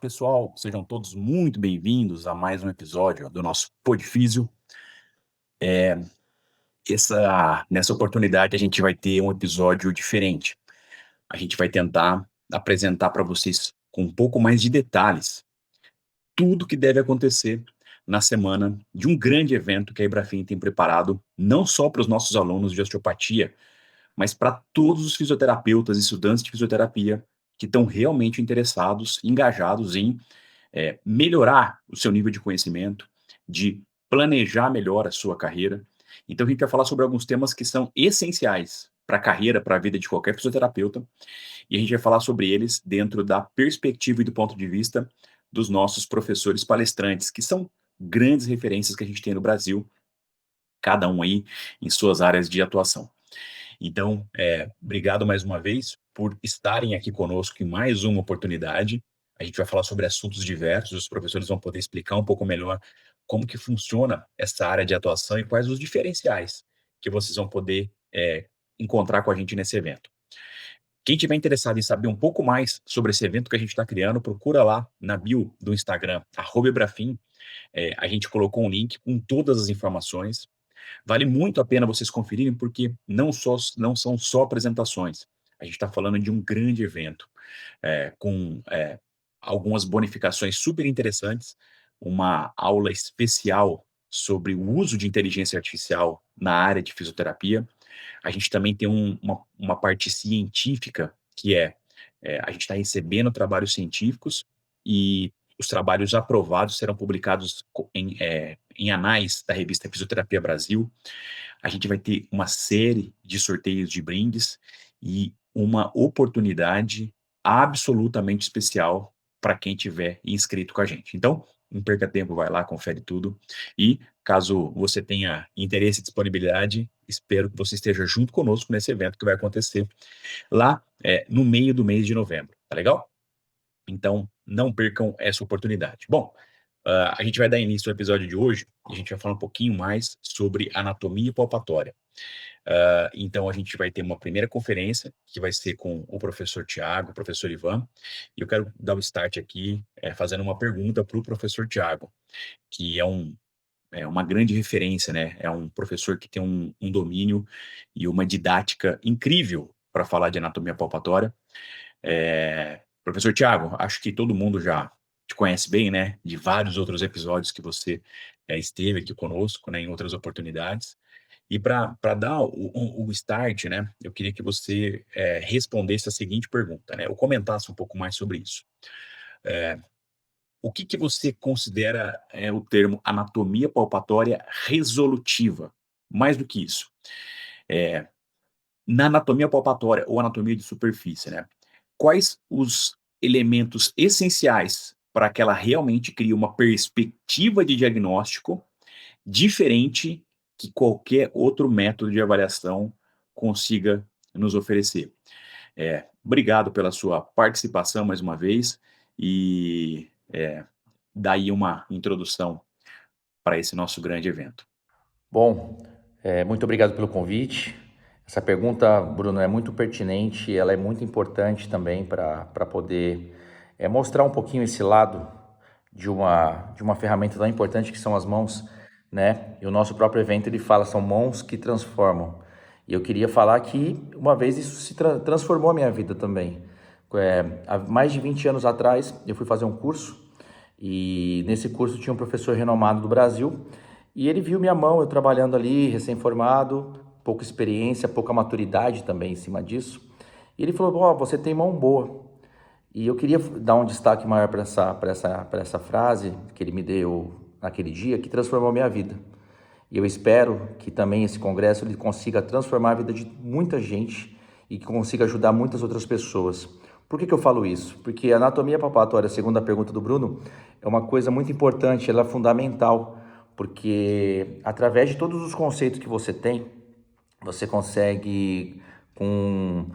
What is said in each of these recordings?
pessoal, sejam todos muito bem-vindos a mais um episódio do nosso Podfísio. Nessa oportunidade, a gente vai ter um episódio diferente. A gente vai tentar apresentar para vocês com um pouco mais de detalhes tudo que deve acontecer na semana de um grande evento que a Ibrafim tem preparado, não só para os nossos alunos de osteopatia, mas para todos os fisioterapeutas e estudantes de fisioterapia que estão realmente interessados, engajados em melhorar o seu nível de conhecimento, de planejar melhor a sua carreira. Então, a gente vai falar sobre alguns temas que são essenciais para a carreira, para a vida de qualquer fisioterapeuta, e a gente vai falar sobre eles dentro da perspectiva e do ponto de vista dos nossos professores palestrantes, que são grandes referências que a gente tem no Brasil, cada um aí em suas áreas de atuação. Então, obrigado mais uma vez por estarem aqui conosco em mais uma oportunidade. A gente vai falar sobre assuntos diversos, os professores vão poder explicar um pouco melhor como que funciona essa área de atuação e quais os diferenciais que vocês vão poder encontrar com a gente nesse evento. Quem tiver interessado em saber um pouco mais sobre esse evento que a gente está criando, procura lá na bio do Instagram, @Ibrafim. A gente colocou um link com todas as informações. Vale muito a pena vocês conferirem, porque não são só apresentações. A gente está falando de um grande evento, com algumas bonificações super interessantes, uma aula especial sobre o uso de inteligência artificial na área de fisioterapia. A gente também tem uma parte científica, que a gente está recebendo trabalhos científicos e os trabalhos aprovados serão publicados em anais da revista Fisioterapia Brasil. A gente vai ter uma série de sorteios de brindes e uma oportunidade absolutamente especial para quem tiver inscrito com a gente. Então, não perca tempo, vai lá, confere tudo. E caso você tenha interesse e disponibilidade, espero que você esteja junto conosco nesse evento que vai acontecer lá no meio do mês de novembro. Tá legal? Então, não percam essa oportunidade. Bom, a gente vai dar início ao episódio de hoje e a gente vai falar um pouquinho mais sobre anatomia palpatória. Então, a gente vai ter uma primeira conferência, que vai ser com o professor Tiago, o professor Ivan, e eu quero dar o start aqui fazendo uma pergunta para o professor Tiago, que é uma grande referência, né? É um professor que tem um domínio e uma didática incrível para falar de anatomia palpatória. Professor Tiago, acho que todo mundo já te conhece bem, né? De vários outros episódios que você esteve aqui conosco, né? Em outras oportunidades. E para dar o start, né? Eu queria que você respondesse a seguinte pergunta, né? Ou comentasse um pouco mais sobre isso. O que você considera o termo anatomia palpatória resolutiva? Mais do que isso. Na anatomia palpatória ou anatomia de superfície, né? Quais os elementos essenciais para que ela realmente crie uma perspectiva de diagnóstico diferente que qualquer outro método de avaliação consiga nos oferecer? Obrigado pela sua participação mais uma vez e daí uma introdução para esse nosso grande evento. Bom, muito obrigado pelo convite. Essa pergunta, Bruno, é muito pertinente, ela é muito importante também para poder mostrar um pouquinho esse lado de uma ferramenta tão importante que são as mãos, né? E o nosso próprio evento, ele fala, são mãos que transformam. E eu queria falar que uma vez isso transformou a minha vida também. Há mais de 20 anos atrás, eu fui fazer um curso e nesse curso tinha um professor renomado do Brasil e ele viu minha mão, eu trabalhando ali, recém-formado, pouca experiência, pouca maturidade também em cima disso. E ele falou, ó, você tem mão boa. E eu queria dar um destaque maior para essa frase que ele me deu naquele dia, que transformou a minha vida. E eu espero que também esse congresso ele consiga transformar a vida de muita gente e que consiga ajudar muitas outras pessoas. Por que eu falo isso? Porque a anatomia palpatória, segundo a pergunta do Bruno, é uma coisa muito importante, ela é fundamental, porque através de todos os conceitos que você tem, você consegue, com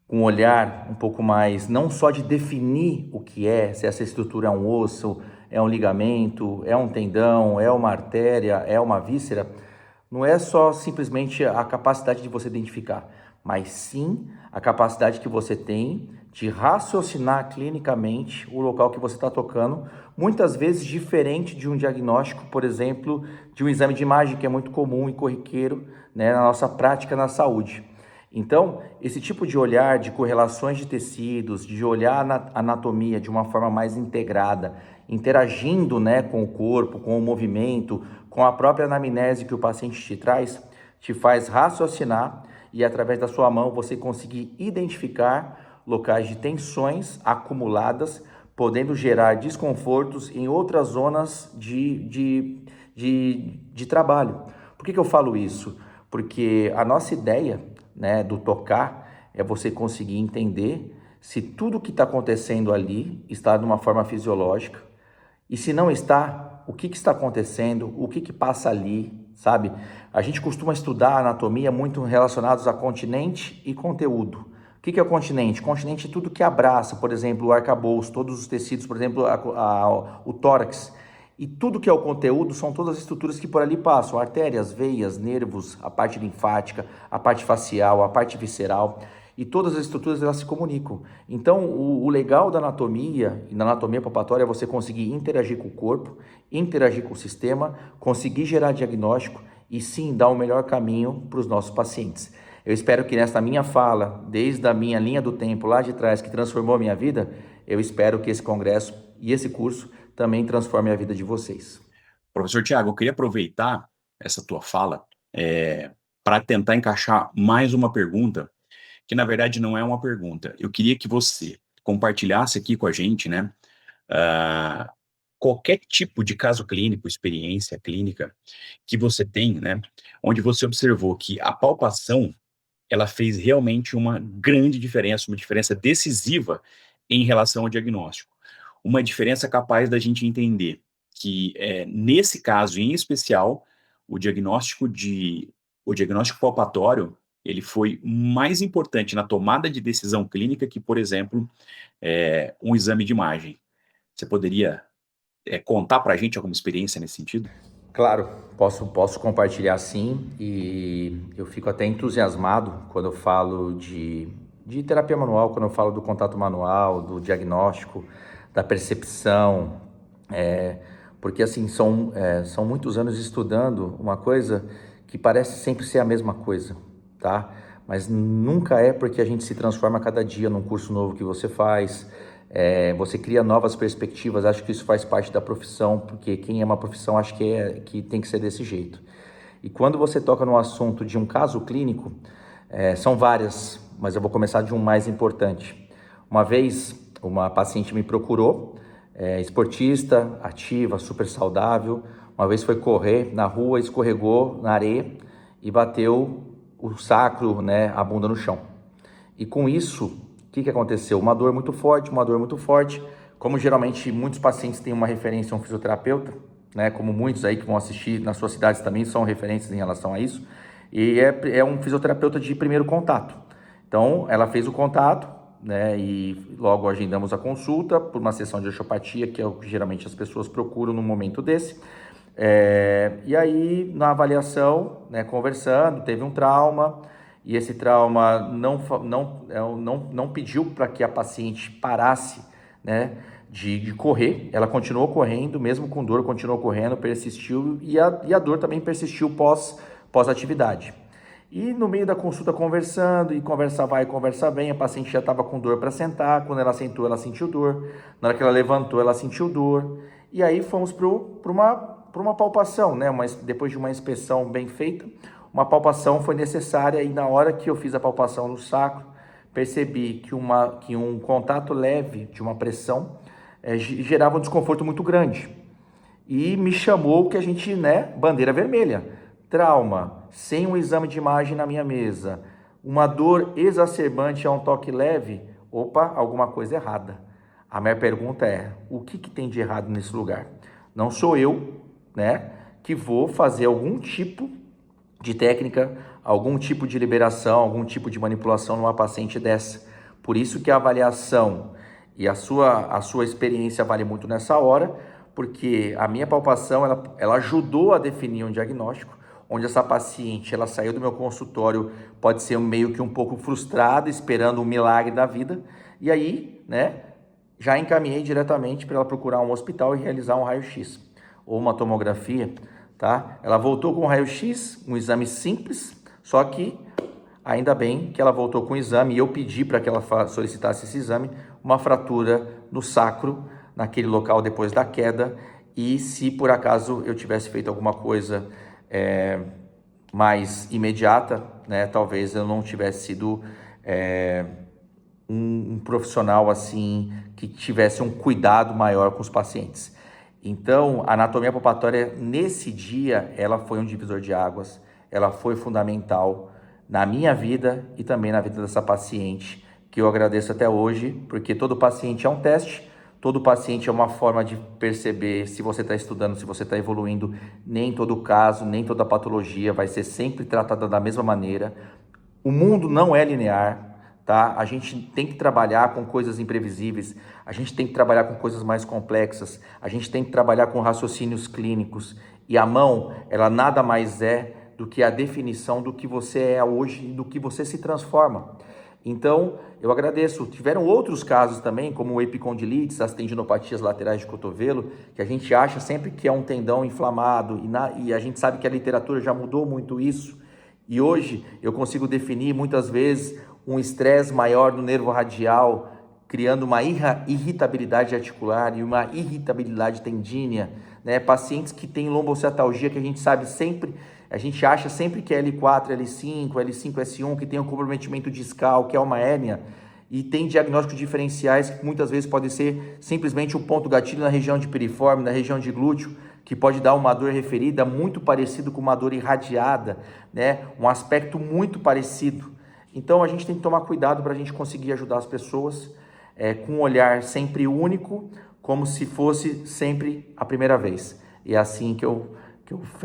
um olhar um pouco mais, não só de definir o que é, se essa estrutura é um osso, é um ligamento, é um tendão, é uma artéria, é uma víscera, não é só simplesmente a capacidade de você identificar, mas sim a capacidade que você tem de raciocinar clinicamente o local que você está tocando, muitas vezes diferente de um diagnóstico, por exemplo, de um exame de imagem que é muito comum e corriqueiro, né, na nossa prática na saúde. Então, esse tipo de olhar de correlações de tecidos, de olhar a anatomia de uma forma mais integrada, interagindo, né, com o corpo, com o movimento, com a própria anamnese que o paciente te faz raciocinar e através da sua mão você conseguir identificar locais de tensões acumuladas, podendo gerar desconfortos em outras zonas de trabalho. Por que eu falo isso? Porque a nossa ideia, né, do tocar é você conseguir entender se tudo que está acontecendo ali está de uma forma fisiológica e se não está, o que está acontecendo, o que passa ali, sabe? A gente costuma estudar anatomia muito relacionados a continente e conteúdo. O que é o continente? Continente é tudo que abraça, por exemplo, o arcabouço, todos os tecidos, por exemplo, o tórax. E tudo que é o conteúdo são todas as estruturas que por ali passam, artérias, veias, nervos, a parte linfática, a parte facial, a parte visceral, e todas as estruturas elas se comunicam. Então, o legal da anatomia e da anatomia palpatória é você conseguir interagir com o corpo, interagir com o sistema, conseguir gerar diagnóstico e sim dar o melhor caminho para os nossos pacientes. Eu espero que nesta minha fala, desde a minha linha do tempo lá de trás, que transformou a minha vida, eu espero que esse congresso e esse curso também transforme a vida de vocês. Professor Tiago, eu queria aproveitar essa tua fala para tentar encaixar mais uma pergunta, que na verdade não é uma pergunta. Eu queria que você compartilhasse aqui com a gente, né, ah, qualquer tipo de caso clínico, experiência clínica que você tem, né, onde você observou que a palpação ela fez realmente uma grande diferença, uma diferença decisiva em relação ao diagnóstico. Uma diferença capaz da gente entender que, nesse caso em especial, o diagnóstico o diagnóstico palpatório, ele foi mais importante na tomada de decisão clínica que, por exemplo, um exame de imagem. Você poderia, contar para a gente alguma experiência nesse sentido? Claro, posso compartilhar sim, e eu fico até entusiasmado quando eu falo de terapia manual, quando eu falo do contato manual, do diagnóstico, da percepção, porque assim, são muitos anos estudando uma coisa que parece sempre ser a mesma coisa, tá? Mas nunca é, porque a gente se transforma a cada dia num curso novo que você faz, você cria novas perspectivas. Acho que isso faz parte da profissão, porque quem é uma profissão acho que tem que ser desse jeito. E quando você toca no assunto de um caso clínico, são várias, mas eu vou começar de um mais importante. Uma vez, uma paciente me procurou, esportista, ativa, super saudável. Uma vez foi correr na rua, escorregou na areia e bateu o sacro, né, a bunda no chão. E com isso, o que aconteceu? Uma dor muito forte, uma dor muito forte. Como geralmente muitos pacientes têm uma referência a um fisioterapeuta, né, como muitos aí que vão assistir nas suas cidades também são referências em relação a isso, e é um fisioterapeuta de primeiro contato. Então, ela fez o contato, né, e logo agendamos a consulta por uma sessão de osteopatia, que é o que geralmente as pessoas procuram num momento desse. E aí, na avaliação, né, conversando, teve um trauma, e esse trauma não pediu para que a paciente parasse, né, de correr. Ela continuou correndo, mesmo com dor, continuou correndo, persistiu, e a dor também persistiu pós-atividade. E no meio da consulta conversando, e conversa vai, conversa vem, a paciente já estava com dor para sentar. Quando ela sentou, ela sentiu dor. Na hora que ela levantou, ela sentiu dor. E aí fomos para uma palpação, né? Depois de uma inspeção bem feita, uma palpação foi necessária. E na hora que eu fiz a palpação no sacro, percebi que um contato leve de uma pressão gerava um desconforto muito grande. E me chamou, que a gente, né, bandeira vermelha. Trauma, sem um exame de imagem na minha mesa, uma dor exacerbante a um toque leve, opa, alguma coisa errada. A minha pergunta é, o que tem de errado nesse lugar? Não sou eu, né, que vou fazer algum tipo de técnica, algum tipo de liberação, algum tipo de manipulação numa paciente dessa. Por isso que a avaliação e a sua experiência vale muito nessa hora, porque a minha palpação ela ajudou a definir um diagnóstico, onde essa paciente ela saiu do meu consultório, pode ser meio que um pouco frustrada, esperando um milagre da vida, E aí, né, já encaminhei diretamente para ela procurar um hospital e realizar um raio-x ou uma tomografia, tá? Ela voltou com um raio-x, um exame simples, só que ainda bem que ela voltou com o exame e eu pedi para que ela solicitasse esse exame, uma fratura no sacro, naquele local depois da queda, e se por acaso eu tivesse feito alguma coisa mais imediata, né, talvez eu não tivesse sido um profissional assim que tivesse um cuidado maior com os pacientes. Então, a anatomia palpatória nesse dia, ela foi um divisor de águas, ela foi fundamental na minha vida e também na vida dessa paciente, que eu agradeço até hoje, porque todo paciente é um teste, todo paciente é uma forma de perceber se você está estudando, se você está evoluindo. Nem todo caso, nem toda patologia vai ser sempre tratada da mesma maneira. O mundo não é linear, tá? A gente tem que trabalhar com coisas imprevisíveis, a gente tem que trabalhar com coisas mais complexas, a gente tem que trabalhar com raciocínios clínicos. E a mão, ela nada mais é do que a definição do que você é hoje e do que você se transforma. Então, eu agradeço. Tiveram outros casos também, como epicondilites, as tendinopatias laterais de cotovelo, que a gente acha sempre que é um tendão inflamado, e a gente sabe que a literatura já mudou muito isso. E hoje eu consigo definir muitas vezes um estresse maior do nervo radial, criando uma irritabilidade articular e uma irritabilidade tendínea, né? Pacientes que têm lombociatalgia, que a gente sabe sempre, a gente acha sempre que é L4, L5, L5, S1, que tem um comprometimento discal, que é uma hérnia, e tem diagnósticos diferenciais que muitas vezes pode ser simplesmente um ponto gatilho na região de piriforme, na região de glúteo, que pode dar uma dor referida muito parecido com uma dor irradiada, né? Um aspecto muito parecido. Então a gente tem que tomar cuidado para a gente conseguir ajudar as pessoas com um olhar sempre único, como se fosse sempre a primeira vez. E é assim que eu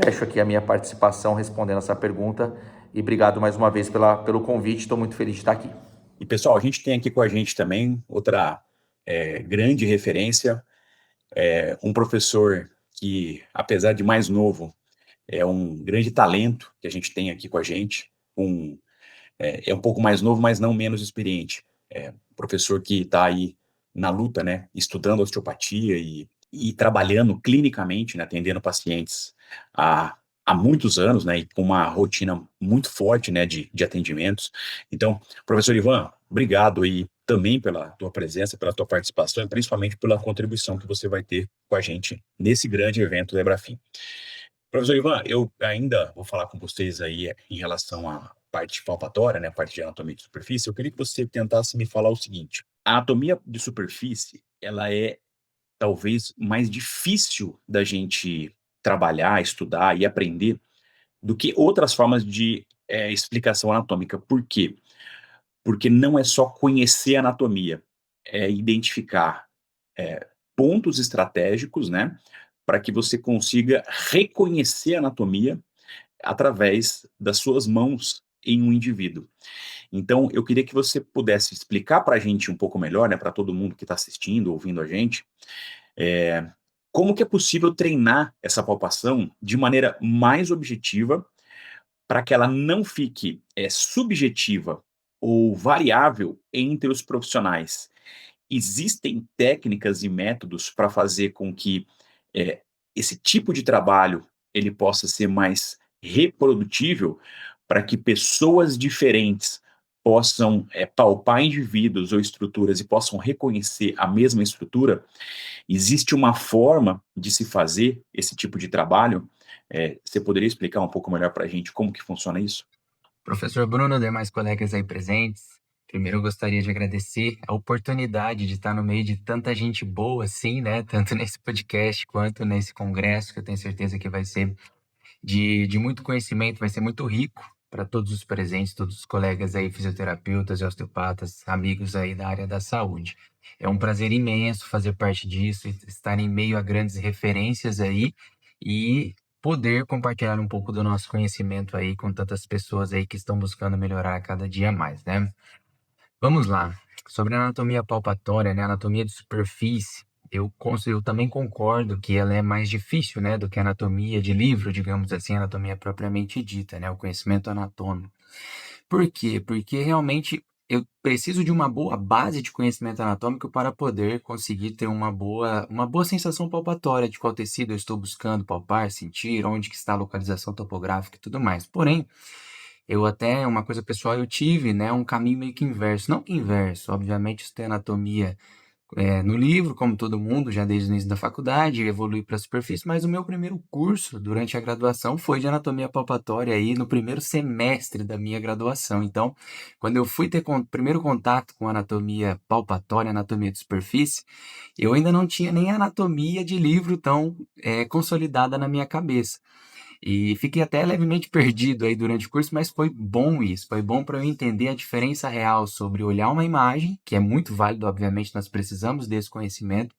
fecho aqui a minha participação respondendo essa pergunta. E obrigado mais uma vez pelo convite, estou muito feliz de estar aqui. E pessoal, a gente tem aqui com a gente também outra grande referência, um professor que, apesar de mais novo, é um grande talento que a gente tem aqui com a gente, é um pouco mais novo, mas não menos experiente. É um professor que está aí na luta, né, estudando osteopatia e trabalhando clinicamente, né, atendendo pacientes há, há muitos anos, né, e com uma rotina muito forte, né, de atendimentos. Então, professor Ivan, obrigado aí também pela tua presença, pela tua participação e principalmente pela contribuição que você vai ter com a gente nesse grande evento da Ebrafim. Professor Ivan, eu ainda vou falar com vocês aí em relação à parte palpatória, né, a parte de anatomia de superfície. Eu queria que você tentasse me falar o seguinte: a anatomia de superfície, ela é talvez mais difícil da gente trabalhar, estudar e aprender do que outras formas de explicação anatômica. Por quê? Porque não é só conhecer a anatomia, é identificar pontos estratégicos, né, para que você consiga reconhecer a anatomia através das suas mãos em um indivíduo. Então, eu queria que você pudesse explicar para a gente um pouco melhor, né, para todo mundo que está assistindo, ouvindo a gente, como que é possível treinar essa palpação de maneira mais objetiva para que ela não fique subjetiva ou variável entre os profissionais. Existem técnicas e métodos para fazer com que eh, esse tipo de trabalho ele possa ser mais reprodutível para que pessoas diferentes possam palpar indivíduos ou estruturas e possam reconhecer a mesma estrutura. Existe uma forma de se fazer esse tipo de trabalho? Você poderia explicar um pouco melhor para a gente como que funciona isso? Professor Bruno, demais colegas aí presentes, primeiro eu gostaria de agradecer a oportunidade de estar no meio de tanta gente boa assim, né? Tanto nesse podcast quanto nesse congresso, que eu tenho certeza que vai ser de muito conhecimento, vai ser muito rico para todos os presentes, todos os colegas aí, fisioterapeutas e osteopatas, amigos aí da área da saúde. É um prazer imenso fazer parte disso, estar em meio a grandes referências aí e poder compartilhar um pouco do nosso conhecimento aí com tantas pessoas aí que estão buscando melhorar a cada dia mais, né? Vamos lá. Sobre a anatomia palpatória, né? Anatomia de superfície, eu também concordo que ela é mais difícil, né, do que a anatomia de livro, digamos assim, a anatomia propriamente dita, né? O conhecimento anatômico. Por quê? Porque realmente eu preciso de uma boa base de conhecimento anatômico para poder conseguir ter uma boa sensação palpatória de qual tecido eu estou buscando palpar, sentir, onde que está a localização topográfica e tudo mais. Porém, eu até, uma coisa pessoal, eu tive, né, um caminho meio que inverso. Não que inverso, obviamente estudei anatomia no livro, como todo mundo, já desde o início da faculdade, evolui para a superfície, mas o meu primeiro curso durante a graduação foi de anatomia palpatória aí no primeiro semestre da minha graduação. Então, quando eu fui ter primeiro contato com anatomia palpatória, anatomia de superfície, eu ainda não tinha nem a anatomia de livro tão consolidada na minha cabeça. E fiquei até levemente perdido aí durante o curso, mas foi bom isso. Foi bom para eu entender a diferença real sobre olhar uma imagem, que é muito válido, obviamente, nós precisamos desse conhecimento,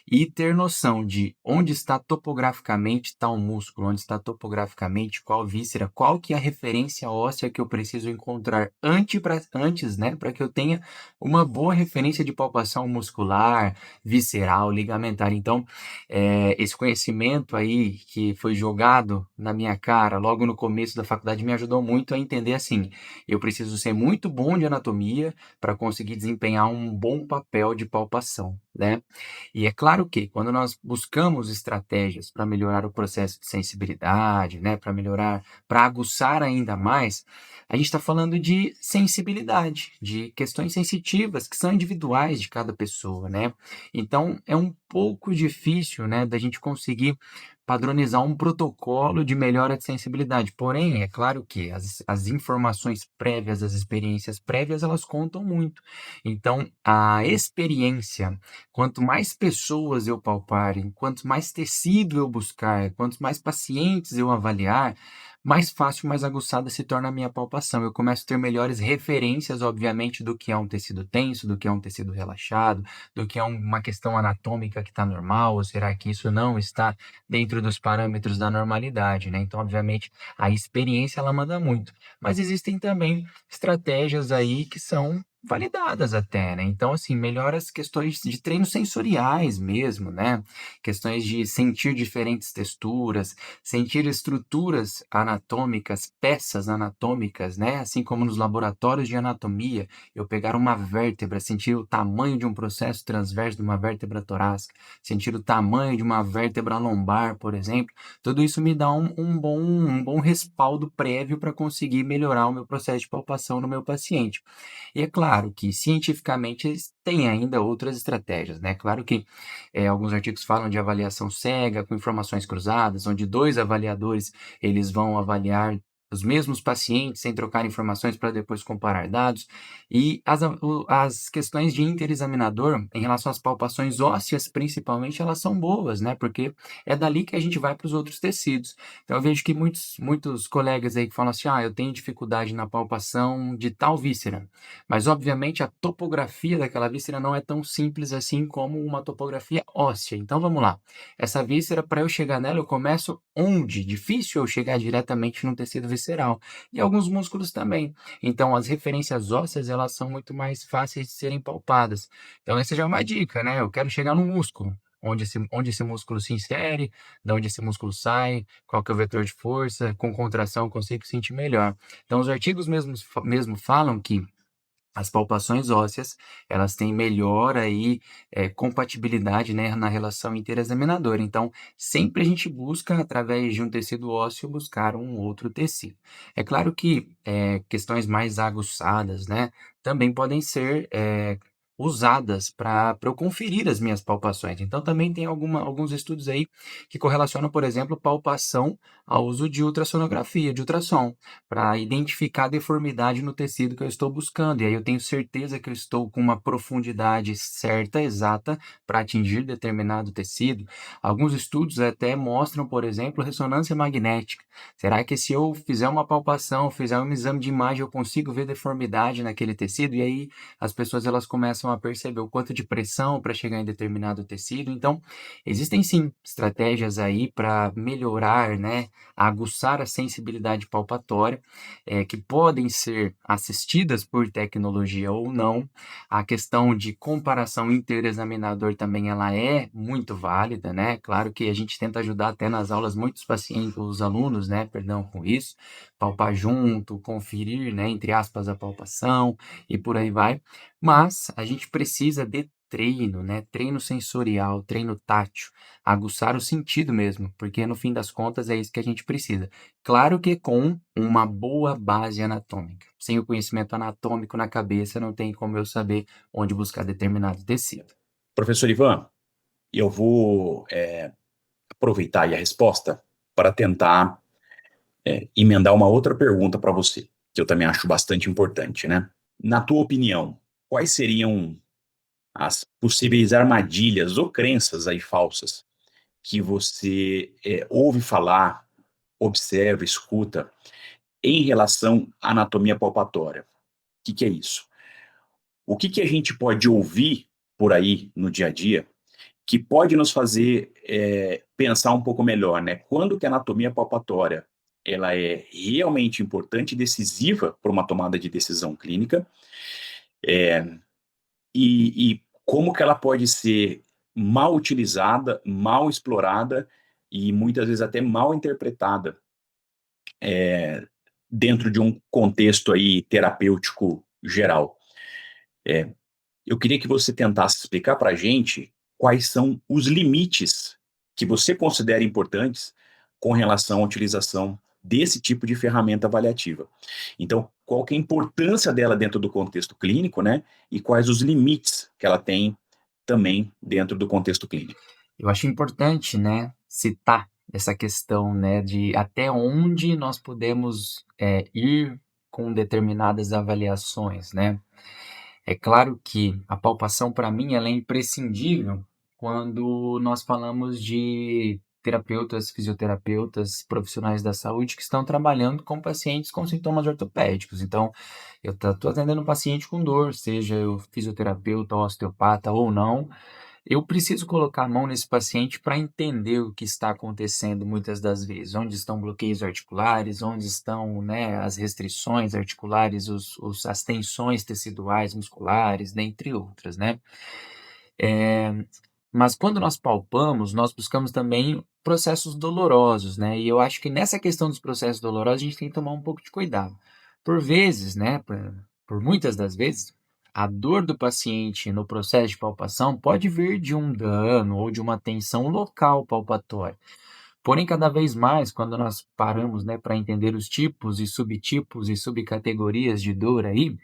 e ter noção de onde está topograficamente tal músculo, onde está topograficamente qual víscera, qual que é a referência óssea que eu preciso encontrar antes, né, para que eu tenha uma boa referência de palpação muscular, visceral, ligamentar. Então, esse conhecimento aí que foi jogado na minha cara logo no começo da faculdade me ajudou muito a entender assim, eu preciso ser muito bom de anatomia para conseguir desempenhar um bom papel de palpação, né? E é claro que quando nós buscamos estratégias para melhorar o processo de sensibilidade, né, para melhorar, para aguçar ainda mais, a gente está falando de sensibilidade, de questões sensitivas que são individuais de cada pessoa, né? Então é um pouco difícil, né, da gente conseguir padronizar um protocolo de melhora de sensibilidade. Porém, é claro que as informações prévias, as experiências prévias, elas contam muito. Então, a experiência, quanto mais pessoas eu palpar, quanto mais tecido eu buscar, quanto mais pacientes eu avaliar, mais fácil, mais aguçada se torna a minha palpação. Eu começo a ter melhores referências, obviamente, do que é um tecido tenso, do que é um tecido relaxado, do que é uma questão anatômica que está normal, ou será que isso não está dentro dos parâmetros da normalidade, né? Então, obviamente, a experiência ela manda muito. Mas existem também estratégias aí que são validadas até, né? Então, assim, melhora as questões de treinos sensoriais mesmo, né? Questões de sentir diferentes texturas, sentir estruturas anatômicas, peças anatômicas, né? Assim como nos laboratórios de anatomia, eu pegar uma vértebra, sentir o tamanho de um processo transverso de uma vértebra torácica, sentir o tamanho de uma vértebra lombar, por exemplo, tudo isso me dá um bom respaldo prévio para conseguir melhorar o meu processo de palpação no meu paciente. E é claro que cientificamente tem ainda outras estratégias, né? Claro que alguns artigos falam de avaliação cega com informações cruzadas, onde dois avaliadores eles vão avaliar os mesmos pacientes sem trocar informações para depois comparar dados. E as questões de interexaminador em relação às palpações ósseas, principalmente, elas são boas, né? Porque é dali que a gente vai para os outros tecidos. Então, eu vejo que muitos colegas aí que falam assim, eu tenho dificuldade na palpação de tal víscera. Mas, obviamente, a topografia daquela víscera não é tão simples assim como uma topografia óssea. Então, vamos lá. Essa víscera, para eu chegar nela, eu começo onde? Difícil eu chegar diretamente no tecido visceral. E alguns músculos também. Então, as referências ósseas, elas são muito mais fáceis de serem palpadas. Então, essa já é uma dica, né? Eu quero chegar no músculo. Onde esse músculo se insere, de onde esse músculo sai, qual que é o vetor de força, com contração eu consigo sentir melhor. Então, os artigos mesmo falam que as palpações ósseas, elas têm melhor aí, compatibilidade, né, na relação interexaminadora. Então, sempre a gente busca, através de um tecido ósseo, buscar um outro tecido. É claro que, questões mais aguçadas, né, também podem ser, usadas para eu conferir as minhas palpações. Então, também tem alguns estudos aí que correlacionam, por exemplo, palpação ao uso de ultrassonografia, de ultrassom para identificar a deformidade no tecido que eu estou buscando. E aí eu tenho certeza que eu estou com uma profundidade certa, exata, para atingir determinado tecido. Alguns estudos até mostram, por exemplo, ressonância magnética. Será que se eu fizer uma palpação, fizer um exame de imagem, eu consigo ver deformidade naquele tecido? E aí as pessoas elas começam começam a perceber o quanto de pressão para chegar em determinado tecido. Então, existem sim estratégias aí para melhorar, né, aguçar a sensibilidade palpatória, que podem ser assistidas por tecnologia ou não. A questão de comparação interexaminador também ela é muito válida, né? Claro que a gente tenta ajudar até nas aulas muitos pacientes, os alunos, né, perdão, com isso, palpar junto, conferir, né, entre aspas, a palpação e por aí vai. Mas a gente precisa de treino, né? Treino sensorial, treino tátil, aguçar o sentido mesmo, porque no fim das contas é isso que a gente precisa. Claro que com uma boa base anatômica. Sem o conhecimento anatômico na cabeça, não tem como eu saber onde buscar determinado tecido. Professor Ivan, eu vou aproveitar aí a resposta para tentar emendar uma outra pergunta para você, que eu também acho bastante importante, né? Na tua opinião, quais seriam as possíveis armadilhas ou crenças aí falsas que você ouve falar, observa, escuta em relação à anatomia palpatória? O que é isso? O que a gente pode ouvir por aí no dia a dia que pode nos fazer pensar um pouco melhor, né? Quando que a anatomia palpatória ela é realmente importante e decisiva para uma tomada de decisão clínica, e como que ela pode ser mal utilizada, mal explorada e muitas vezes até mal interpretada dentro de um contexto aí terapêutico geral. Eu queria que você tentasse explicar para a gente quais são os limites que você considera importantes com relação à utilização desse tipo de ferramenta avaliativa. Então, qual que é a importância dela dentro do contexto clínico, né? E quais os limites que ela tem também dentro do contexto clínico. Eu acho importante, né, citar essa questão, né, de até onde nós podemos ir com determinadas avaliações, né? É claro que a palpação, para mim, ela é imprescindível quando nós falamos de terapeutas, fisioterapeutas, profissionais da saúde que estão trabalhando com pacientes com sintomas ortopédicos. Então, eu estou atendendo um paciente com dor, seja eu fisioterapeuta, osteopata ou não, eu preciso colocar a mão nesse paciente para entender o que está acontecendo muitas das vezes, onde estão bloqueios articulares, onde estão, né, as restrições articulares, as tensões teciduais, musculares, dentre outras, né? Eh, mas quando nós palpamos, nós buscamos também processos dolorosos, né? E eu acho que nessa questão dos processos dolorosos a gente tem que tomar um pouco de cuidado. Por vezes, né, por muitas das vezes, a dor do paciente no processo de palpação pode vir de um dano ou de uma tensão local palpatória. Porém, cada vez mais, quando nós paramos, né, para entender os tipos e subtipos e subcategorias de dor aí,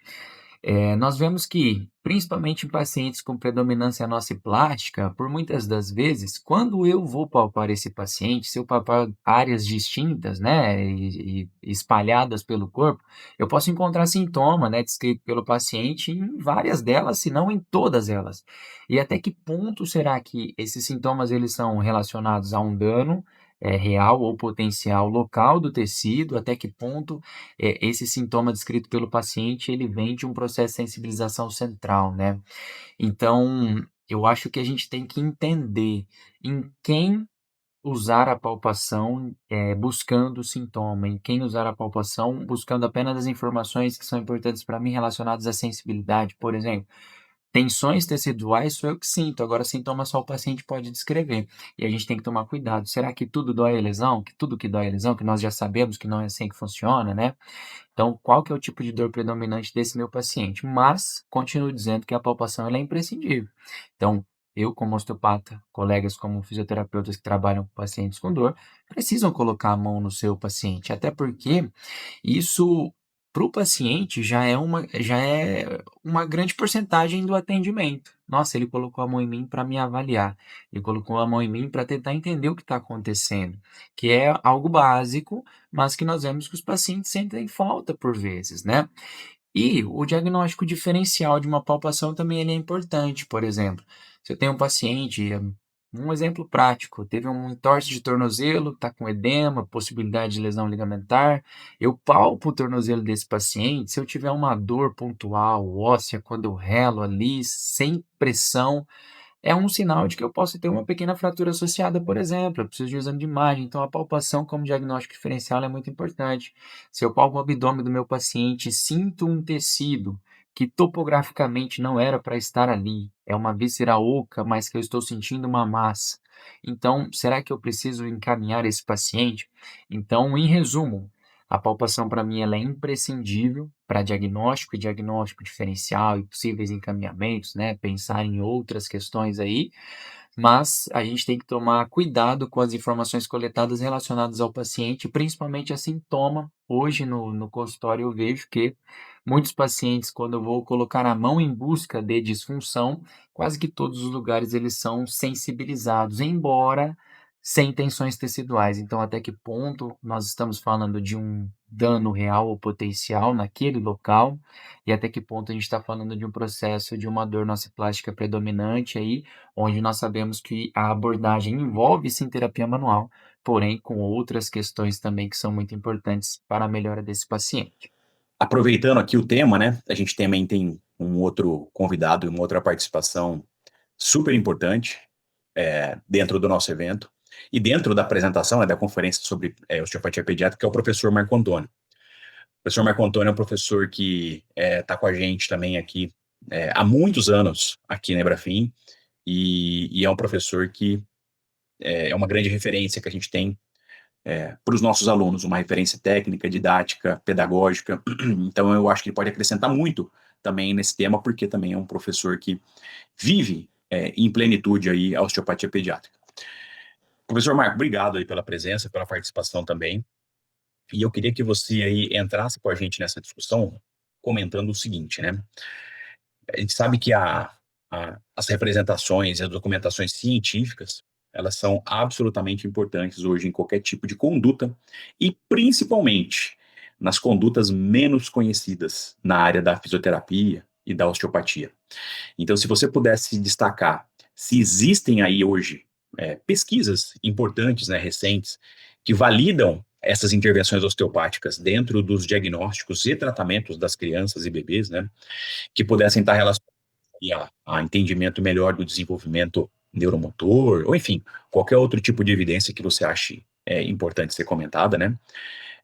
nós vemos que, principalmente em pacientes com predominância nociplástica, por muitas das vezes, quando eu vou palpar esse paciente, se eu palpar áreas distintas, né, e espalhadas pelo corpo, eu posso encontrar sintoma, né, descrito pelo paciente em várias delas, se não em todas elas. E até que ponto será que esses sintomas eles são relacionados a um dano real ou potencial local do tecido? Até que ponto esse sintoma descrito pelo paciente, ele vem de um processo de sensibilização central, né. Então, eu acho que a gente tem que entender em quem usar a palpação, buscando o sintoma, em quem usar a palpação buscando apenas as informações que são importantes para mim relacionadas à sensibilidade. Por exemplo, tensões teciduais sou eu que sinto, agora sintomas só o paciente pode descrever, e a gente tem que tomar cuidado. Será que tudo dói a lesão? Que tudo que dói a lesão, que nós já sabemos que não é assim que funciona, né? Então, qual que é o tipo de dor predominante desse meu paciente? Mas, continuo dizendo que a palpação ela é imprescindível. Então, eu como osteopata, colegas como fisioterapeutas que trabalham com pacientes com dor, precisam colocar a mão no seu paciente, até porque isso para o paciente já é uma grande porcentagem do atendimento. Nossa, ele colocou a mão em mim para me avaliar, ele colocou a mão em mim para tentar entender o que está acontecendo, que é algo básico, mas que nós vemos que os pacientes sentem falta por vezes, né? E o diagnóstico diferencial de uma palpação também ele é importante. Por exemplo, se eu tenho um paciente, Um exemplo prático, teve um entorse de tornozelo, está com edema, possibilidade de lesão ligamentar. Eu palpo o tornozelo desse paciente, se eu tiver uma dor pontual, óssea, quando eu relo ali, sem pressão, é um sinal de que eu posso ter uma pequena fratura associada, por exemplo. Eu preciso de um exame de imagem. Então, a palpação como diagnóstico diferencial é muito importante. Se eu palpo o abdômen do meu paciente e sinto um tecido que topograficamente não era para estar ali, é uma víscera oca, mas que eu estou sentindo uma massa. Então, será que eu preciso encaminhar esse paciente? Então, em resumo, a palpação para mim ela é imprescindível para diagnóstico e diagnóstico diferencial e possíveis encaminhamentos, né? Pensar em outras questões aí, mas a gente tem que tomar cuidado com as informações coletadas relacionadas ao paciente, principalmente a sintoma. Hoje no consultório eu vejo que muitos pacientes, quando eu vou colocar a mão em busca de disfunção, quase que todos os lugares eles são sensibilizados, embora sem tensões teciduais. Então, até que ponto nós estamos falando de um dano real ou potencial naquele local e até que ponto a gente está falando de um processo de uma dor nociplástica predominante aí, onde nós sabemos que a abordagem envolve sim terapia manual, porém com outras questões também que são muito importantes para a melhora desse paciente. Aproveitando aqui o tema, né, a gente também tem um outro convidado e uma outra participação super importante, dentro do nosso evento e dentro da apresentação, né, da conferência sobre, osteopatia pediátrica, que é o professor Marco Antônio. O professor Marco Antônio é um professor que, está com a gente também aqui, há muitos anos aqui na Embrafim, e é um professor que, é uma grande referência que a gente tem, para os nossos alunos, uma referência técnica, didática, pedagógica. Então eu acho que ele pode acrescentar muito também nesse tema, porque também é um professor que vive, em plenitude aí a osteopatia pediátrica. Professor Marco, obrigado aí pela presença, pela participação também. E eu queria que você aí entrasse com a gente nessa discussão, comentando o seguinte, né? A gente sabe que as representações e as documentações científicas, elas são absolutamente importantes hoje em qualquer tipo de conduta e principalmente nas condutas menos conhecidas na área da fisioterapia e da osteopatia. Então, se você pudesse destacar se existem aí hoje pesquisas importantes, né, recentes, que validam essas intervenções osteopáticas dentro dos diagnósticos e tratamentos das crianças e bebês, né, que pudessem estar relacionados a entendimento melhor do desenvolvimento neuromotor, ou enfim, qualquer outro tipo de evidência que você ache importante ser comentada, né?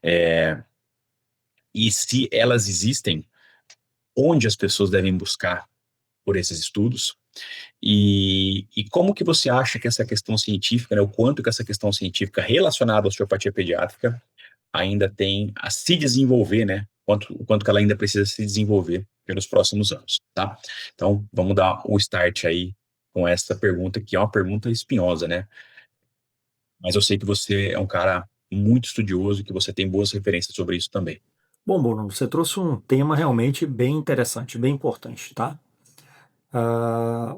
É, e se elas existem, onde as pessoas devem buscar por esses estudos, e como que você acha que essa questão científica, né, o quanto que essa questão científica relacionada à osteopatia pediátrica ainda tem a se desenvolver, né? O quanto que ela ainda precisa se desenvolver pelos próximos anos, tá? Então, vamos dar o start aí com essa pergunta, que é uma pergunta espinhosa, né? Mas eu sei que você é um cara muito estudioso e que você tem boas referências sobre isso também. Bom, Bruno, você trouxe um tema realmente bem interessante, bem importante, tá?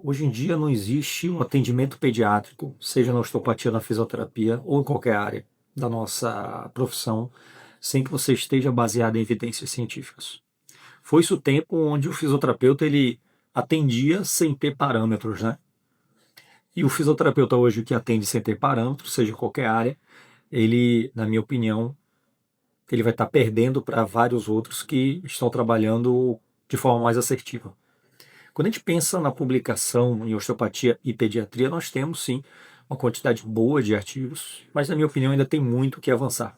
Hoje em dia não existe um atendimento pediátrico, seja na osteopatia, na fisioterapia ou em qualquer área da nossa profissão, sem que você esteja baseado em evidências científicas. Foi-se o tempo onde o fisioterapeuta ele atendia sem ter parâmetros, né? E o fisioterapeuta hoje que atende sem ter parâmetros, seja em qualquer área, ele, na minha opinião, ele vai estar perdendo para vários outros que estão trabalhando de forma mais assertiva. Quando a gente pensa na publicação em osteopatia e pediatria, nós temos sim uma quantidade boa de artigos, mas na minha opinião ainda tem muito que avançar.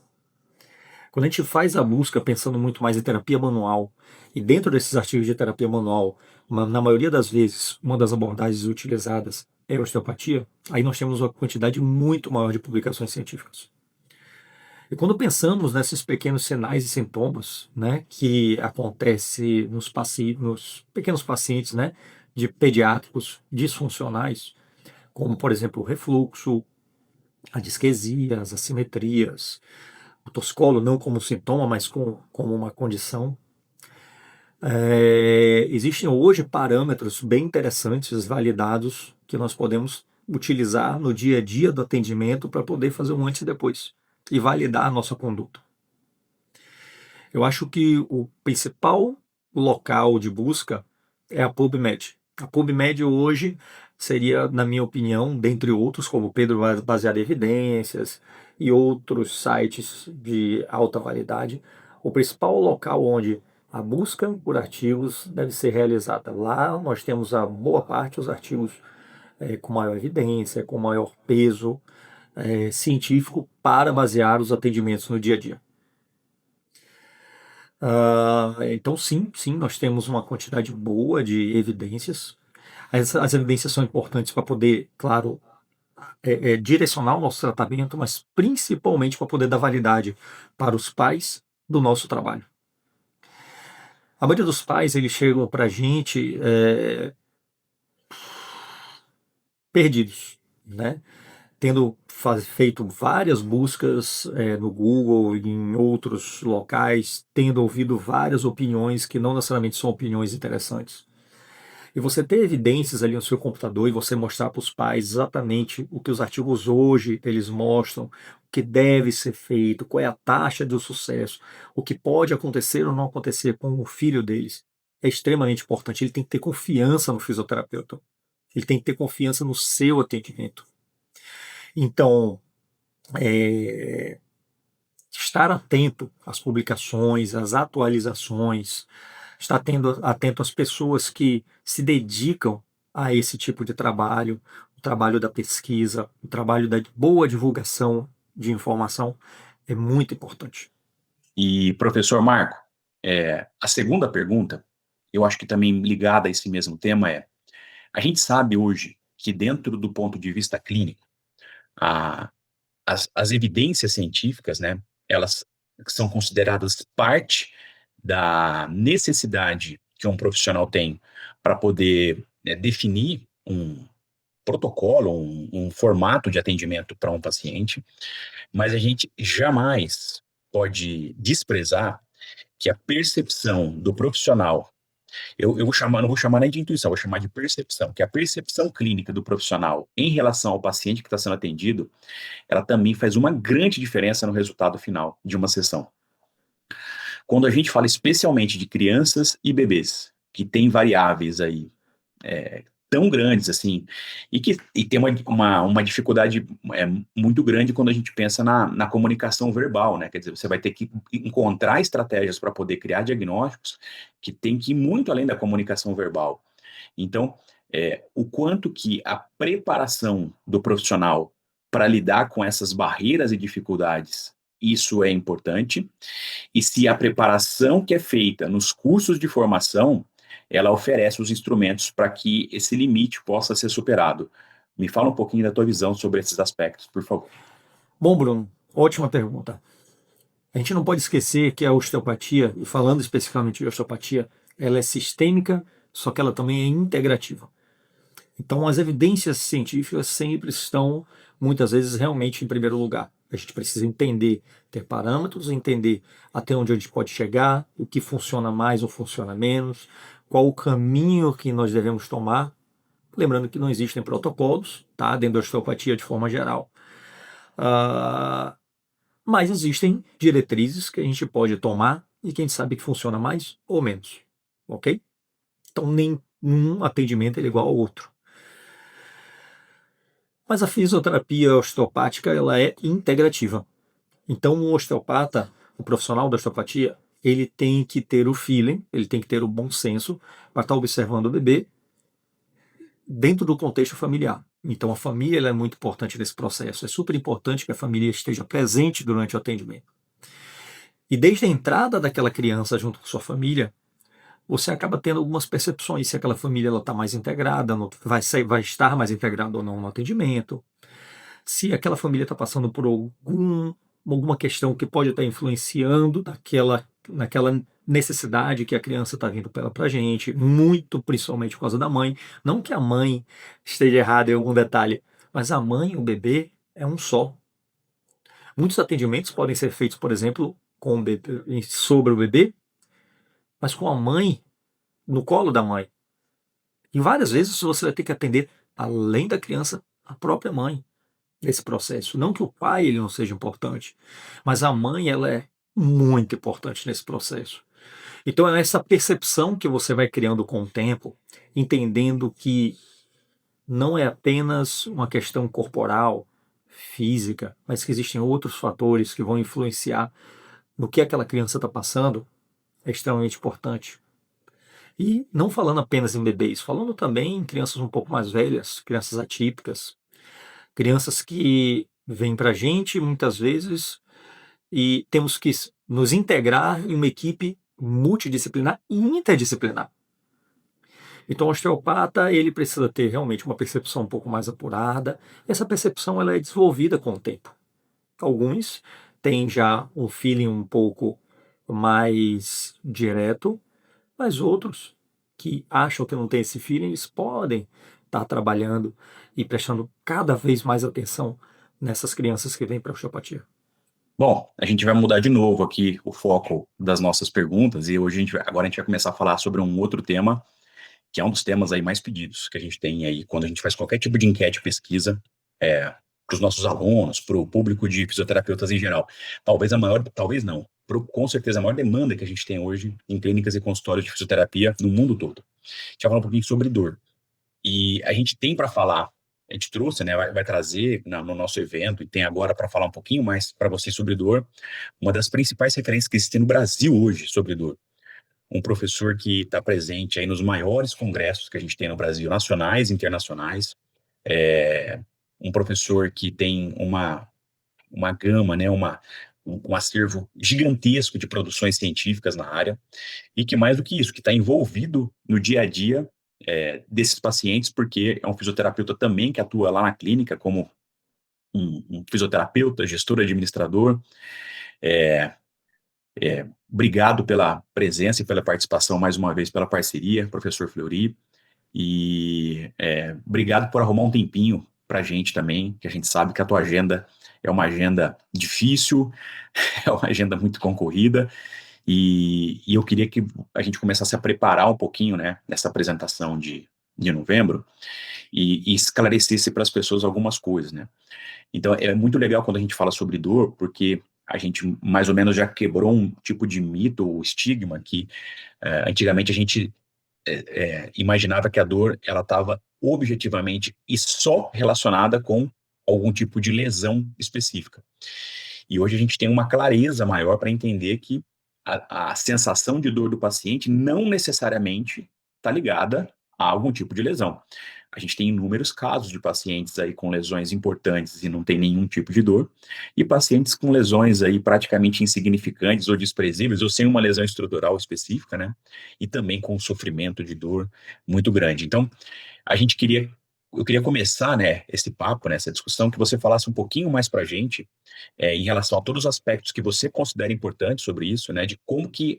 Quando a gente faz a busca pensando muito mais em terapia manual, e dentro desses artigos de terapia manual, na maioria das vezes, uma das abordagens utilizadas é a osteopatia, aí nós temos uma quantidade muito maior de publicações científicas. E quando pensamos nesses pequenos sinais e sintomas, né, que acontece nos pequenos pacientes, né, de pediátricos disfuncionais, como por exemplo o refluxo, a disquesia, as assimetrias, o torcicolo não como sintoma, mas como uma condição. Existem hoje parâmetros bem interessantes, validados, que nós podemos utilizar no dia a dia do atendimento para poder fazer um antes e depois e validar a nossa conduta. Eu acho que o principal local de busca é a PubMed. A PubMed hoje seria, na minha opinião, dentre outros, como Pedro Baseado em Evidências e outros sites de alta validade, o principal local onde a busca por artigos deve ser realizada. Lá nós temos a boa parte dos artigos com maior evidência, com maior peso científico para basear os atendimentos no dia a dia. Então, sim, nós temos uma quantidade boa de evidências. As evidências são importantes para poder, claro, direcionar o nosso tratamento, mas principalmente para poder dar validade para os pais do nosso trabalho. A maioria dos pais, eles chegam para a gente perdidos, né? Tendo feito várias buscas no Google e em outros locais, tendo ouvido várias opiniões que não necessariamente são opiniões interessantes. E você ter evidências ali no seu computador e você mostrar para os pais exatamente o que os artigos hoje eles mostram, o que deve ser feito, qual é a taxa de sucesso, o que pode acontecer ou não acontecer com o filho deles, é extremamente importante. Ele tem que ter confiança no fisioterapeuta. Ele tem que ter confiança no seu atendimento. Então, estar atento às publicações, às atualizações, estar atento às pessoas que se dedicam a esse tipo de trabalho, o trabalho da pesquisa, o trabalho da boa divulgação de informação é muito importante. E, professor Marco, a segunda pergunta, eu acho que também ligada a esse mesmo tema a gente sabe hoje que dentro do ponto de vista clínico, as evidências científicas, né, elas são consideradas parte da necessidade que um profissional tem para poder definir um protocolo, um formato de atendimento para um paciente, mas a gente jamais pode desprezar que a percepção do profissional, eu não vou chamar nem de intuição, vou chamar de percepção, que a percepção clínica do profissional em relação ao paciente que está sendo atendido, ela também faz uma grande diferença no resultado final de uma sessão. Quando a gente fala especialmente de crianças e bebês, que têm variáveis aí tão grandes assim, e tem uma dificuldade muito grande quando a gente pensa na comunicação verbal, né? Quer dizer, você vai ter que encontrar estratégias para poder criar diagnósticos que tem que ir muito além da comunicação verbal. Então, o quanto que a preparação do profissional para lidar com essas barreiras e dificuldades, isso é importante, e se a preparação que é feita nos cursos de formação, ela oferece os instrumentos para que esse limite possa ser superado. Me fala um pouquinho da tua visão sobre esses aspectos, por favor. Bom, Bruno, ótima pergunta. A gente não pode esquecer que a osteopatia, e falando especificamente de osteopatia, ela é sistêmica, só que ela também é integrativa. Então, as evidências científicas sempre estão, muitas vezes, realmente em primeiro lugar. A gente precisa entender, ter parâmetros, entender até onde a gente pode chegar, o que funciona mais ou funciona menos, qual o caminho que nós devemos tomar. Lembrando que não existem protocolos, tá? Dentro da osteopatia de forma geral. Mas existem diretrizes que a gente pode tomar e que a gente sabe que funciona mais ou menos, ok? Então, nenhum atendimento é igual ao outro. Mas a fisioterapia osteopática, ela é integrativa. Então, o osteopata, o profissional da osteopatia, ele tem que ter o feeling, ele tem que ter o bom senso para estar observando o bebê dentro do contexto familiar. Então, a família ela é muito importante nesse processo. É super importante que a família esteja presente durante o atendimento. E desde a entrada daquela criança junto com sua família, você acaba tendo algumas percepções se aquela família está mais integrada, vai estar mais integrada ou não no atendimento, se aquela família está passando por alguma questão que pode estar influenciando naquela necessidade que a criança está vindo para a gente, muito principalmente por causa da mãe. Não que a mãe esteja errada em algum detalhe, mas a mãe e o bebê é um só. Muitos atendimentos podem ser feitos, por exemplo, sobre o bebê, mas com a mãe no colo da mãe. E várias vezes você vai ter que atender, além da criança, a própria mãe nesse processo. Não que o pai ele não seja importante, mas a mãe ela é muito importante nesse processo. Então é essa percepção que você vai criando com o tempo, entendendo que não é apenas uma questão corporal, física, mas que existem outros fatores que vão influenciar no que aquela criança está passando, é extremamente importante. E não falando apenas em bebês, falando também em crianças um pouco mais velhas, crianças atípicas, crianças que vêm para a gente muitas vezes e temos que nos integrar em uma equipe multidisciplinar e interdisciplinar. Então, o osteopata, ele precisa ter realmente uma percepção um pouco mais apurada. Essa percepção ela é desenvolvida com o tempo. Alguns têm já um feeling um pouco mais direto, mas outros que acham que não tem esse feeling, eles podem estar trabalhando e prestando cada vez mais atenção nessas crianças que vêm para a osteopatia. Bom, a gente vai mudar de novo aqui o foco das nossas perguntas e hoje agora a gente vai começar a falar sobre um outro tema, que é um dos temas aí mais pedidos que a gente tem aí quando a gente faz qualquer tipo de enquete, pesquisa, para os nossos alunos, para o público de fisioterapeutas em geral. Talvez a maior, talvez não, com certeza a maior demanda que a gente tem hoje em clínicas e consultórios de fisioterapia no mundo todo. A gente vai falar um pouquinho sobre dor. E a gente tem para falar, a gente trouxe, né, vai trazer no nosso evento, e tem agora para falar um pouquinho mais para vocês sobre dor, uma das principais referências que existem no Brasil hoje sobre dor. Um professor que está presente aí nos maiores congressos que a gente tem no Brasil, nacionais e internacionais, um professor que tem uma gama, né, um acervo gigantesco de produções científicas na área, e que mais do que isso, que está envolvido no dia a dia desses pacientes, porque é um fisioterapeuta também que atua lá na clínica como um fisioterapeuta, gestor, administrador. Obrigado pela presença e pela participação mais uma vez, pela parceria, professor Fleury, e obrigado por arrumar um tempinho para a gente também, que a gente sabe que a tua agenda é uma agenda difícil, é uma agenda muito concorrida, e eu queria que a gente começasse a preparar um pouquinho, né, nessa apresentação de novembro, e esclarecesse para as pessoas algumas coisas, né. Então é muito legal quando a gente fala sobre dor, porque a gente mais ou menos já quebrou um tipo de mito ou estigma que antigamente a gente imaginava que a dor ela estava objetivamente e só relacionada com algum tipo de lesão específica. E hoje a gente tem uma clareza maior para entender que a sensação de dor do paciente não necessariamente está ligada a algum tipo de lesão. A gente tem inúmeros casos de pacientes aí com lesões importantes e não tem nenhum tipo de dor, e pacientes com lesões aí praticamente insignificantes ou desprezíveis, ou sem uma lesão estrutural específica, né? E também com sofrimento de dor muito grande. Então, eu queria começar, né, esse papo, né, essa discussão, que você falasse um pouquinho mais para a gente em relação a todos os aspectos que você considera importantes sobre isso, né, de como que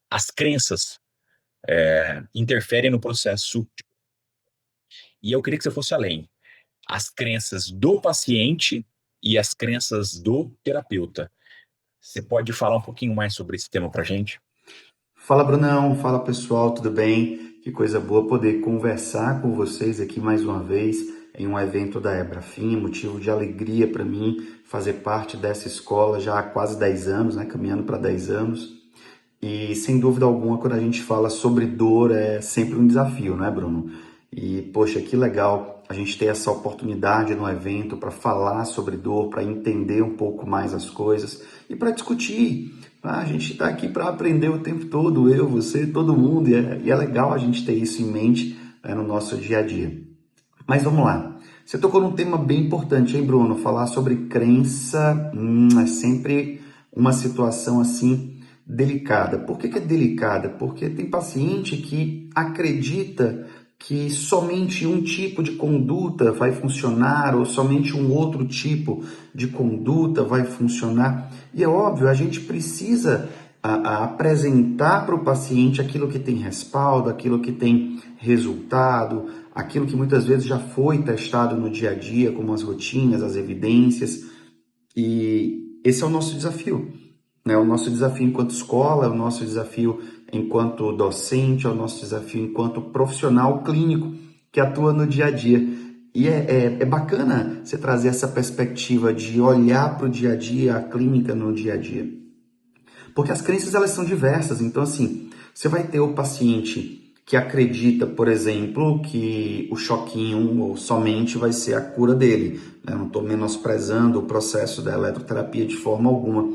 as crenças interferem no processo. E eu queria que você fosse além. As crenças do paciente e as crenças do terapeuta. Você pode falar um pouquinho mais sobre esse tema para a gente? Fala, Brunão. Fala, pessoal. Tudo bem? Que coisa boa poder conversar com vocês aqui mais uma vez em um evento da Ebrafim. Motivo de alegria para mim fazer parte dessa escola já há quase 10 anos, né? Caminhando para 10 anos. E, sem dúvida alguma, quando a gente fala sobre dor, é sempre um desafio, né, Bruno? E, poxa, que legal a gente ter essa oportunidade no evento para falar sobre dor, para entender um pouco mais as coisas e para discutir. A gente está aqui para aprender o tempo todo, eu, você, todo mundo, e é legal a gente ter isso em mente no nosso dia a dia. Mas vamos lá. Você tocou num tema bem importante, hein, Bruno? Falar sobre crença é sempre uma situação assim delicada. Por que é delicada? Porque tem paciente que acredita que somente um tipo de conduta vai funcionar ou somente um outro tipo de conduta vai funcionar. E é óbvio, a gente precisa apresentar para o paciente aquilo que tem respaldo, aquilo que tem resultado, aquilo que muitas vezes já foi testado no dia a dia, como as rotinas, as evidências. E esse é o nosso desafio. O nosso desafio enquanto escola, é o nosso desafio enquanto docente, é o nosso desafio enquanto profissional clínico que atua no dia a dia. E é bacana você trazer essa perspectiva de olhar para o dia a dia, a clínica no dia a dia. Porque as crenças, elas são diversas. Então, assim, você vai ter o paciente que acredita, por exemplo, que o choquinho ou somente vai ser a cura dele. Eu não estou menosprezando o processo da eletroterapia de forma alguma,